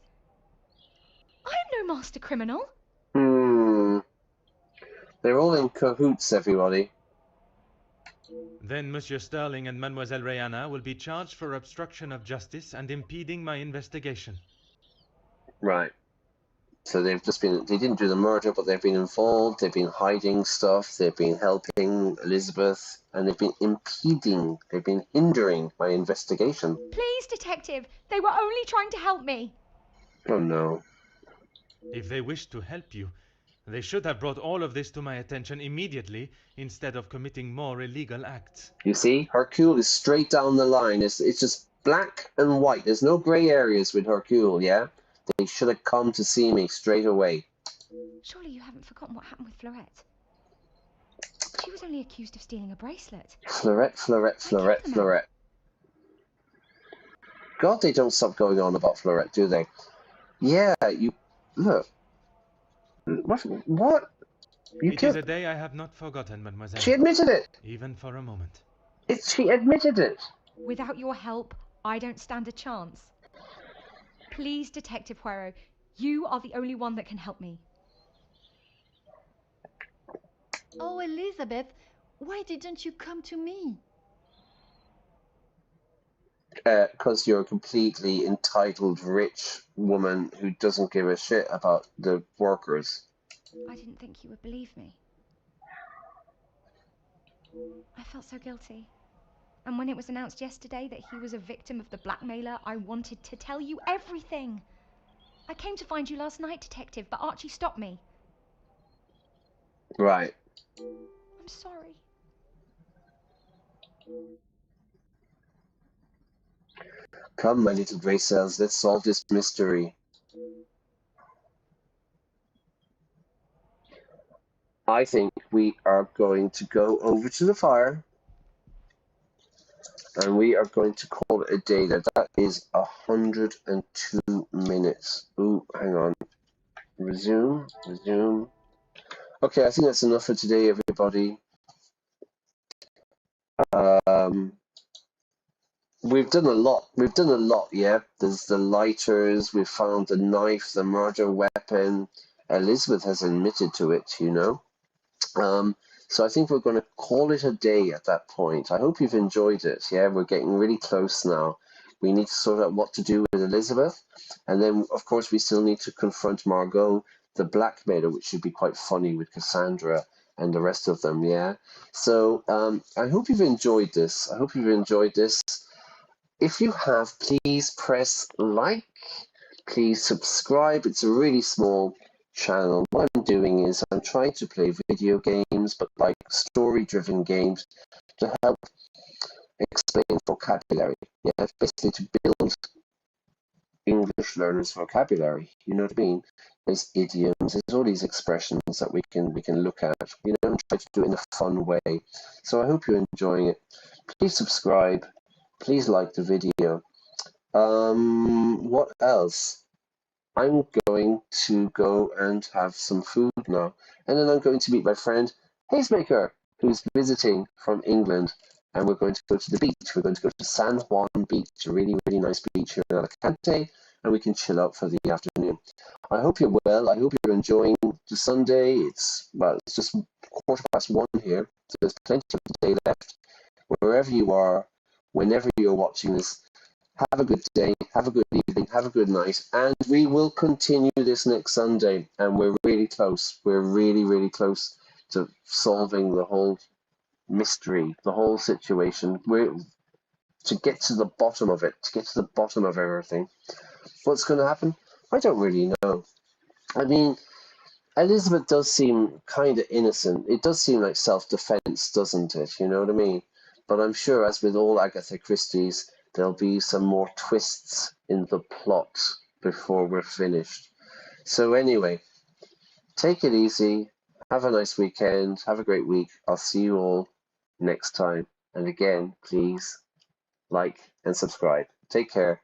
I am no master criminal. They're all in cahoots, everybody. Then Monsieur Sterling and Mademoiselle Rihanna will be charged for obstruction of justice and impeding my investigation. Right. So they didn't do the murder, but they've been involved, they've been hiding stuff, they've been helping Elizabeth, and they've been hindering my investigation. Please, detective, they were only trying to help me. Oh no. If they wished to help you, they should have brought all of this to my attention immediately instead of committing more illegal acts. You see, Hercule is straight down the line. It's just black and white. There's no grey areas with Hercule, yeah? They should have come to see me straight away. Surely you haven't forgotten what happened with Fleurette. She was only accused of stealing a bracelet. Fleurette. God, they don't stop going on about Fleurette, do they? Yeah, you... Look. What? It is a day I have not forgotten, mademoiselle. She admitted it. Even for a moment. She admitted it. Without your help, I don't stand a chance. Please, Detective Poirot, you are the only one that can help me. Oh, Elizabeth, why didn't you come to me? Because you're a completely entitled, rich woman who doesn't give a shit about the workers. I didn't think you would believe me. I felt so guilty. And when it was announced yesterday that he was a victim of the blackmailer, I wanted to tell you everything. I came to find you last night, Detective, but Archie stopped me. Right. I'm sorry. Come, my little grey cells, let's solve this mystery. I think we are going to go over to the fire and we are going to call it a day there. That is 102 minutes. Ooh, hang on. Resume. Okay, I think that's enough for today, everybody. We've done a lot, yeah. There's the lighters, we've found the knife, the murder weapon. Elizabeth has admitted to it, you know. So I think we're going to call it a day at that point. I hope you've enjoyed it. Yeah, we're getting really close now. We need to sort out what to do with Elizabeth. And then, of course, we still need to confront Margot, the blackmailer, which should be quite funny with Cassandra and the rest of them, yeah? So I hope you've enjoyed this. If you have, please press like. Please subscribe. It's a really small channel. What I'm doing is I'm trying to play video games, but like story-driven games to help explain vocabulary. Yeah, it's basically to build English learners' vocabulary. You know what I mean? There's idioms, there's all these expressions that we can look at. You know, and try to do it in a fun way. So I hope you're enjoying it. Please subscribe. Please like the video. What else? I'm going to go and have some food now. And then I'm going to meet my friend Hazemaker, who's visiting from England. And we're going to go to the beach. We're going to go to San Juan Beach, a really, really nice beach here in Alicante, and we can chill out for the afternoon. I hope you're well. I hope you're enjoying the Sunday. It's just 1:15 here, so there's plenty of the day left. Wherever you are, whenever you're watching this, have a good day, have a good evening, have a good night, and we will continue this next Sunday. And we're really close. We're really, really close to solving the whole mystery, the whole situation. We're to get to the bottom of it, to get to the bottom of everything. What's going to happen? I don't really know. I mean, Elizabeth does seem kind of innocent. It does seem like self-defense, doesn't it? You know what I mean? But I'm sure, as with all Agatha Christie's, there'll be some more twists in the plot before we're finished. So anyway, take it easy. Have a nice weekend. Have a great week. I'll see you all next time. And again, please like and subscribe. Take care.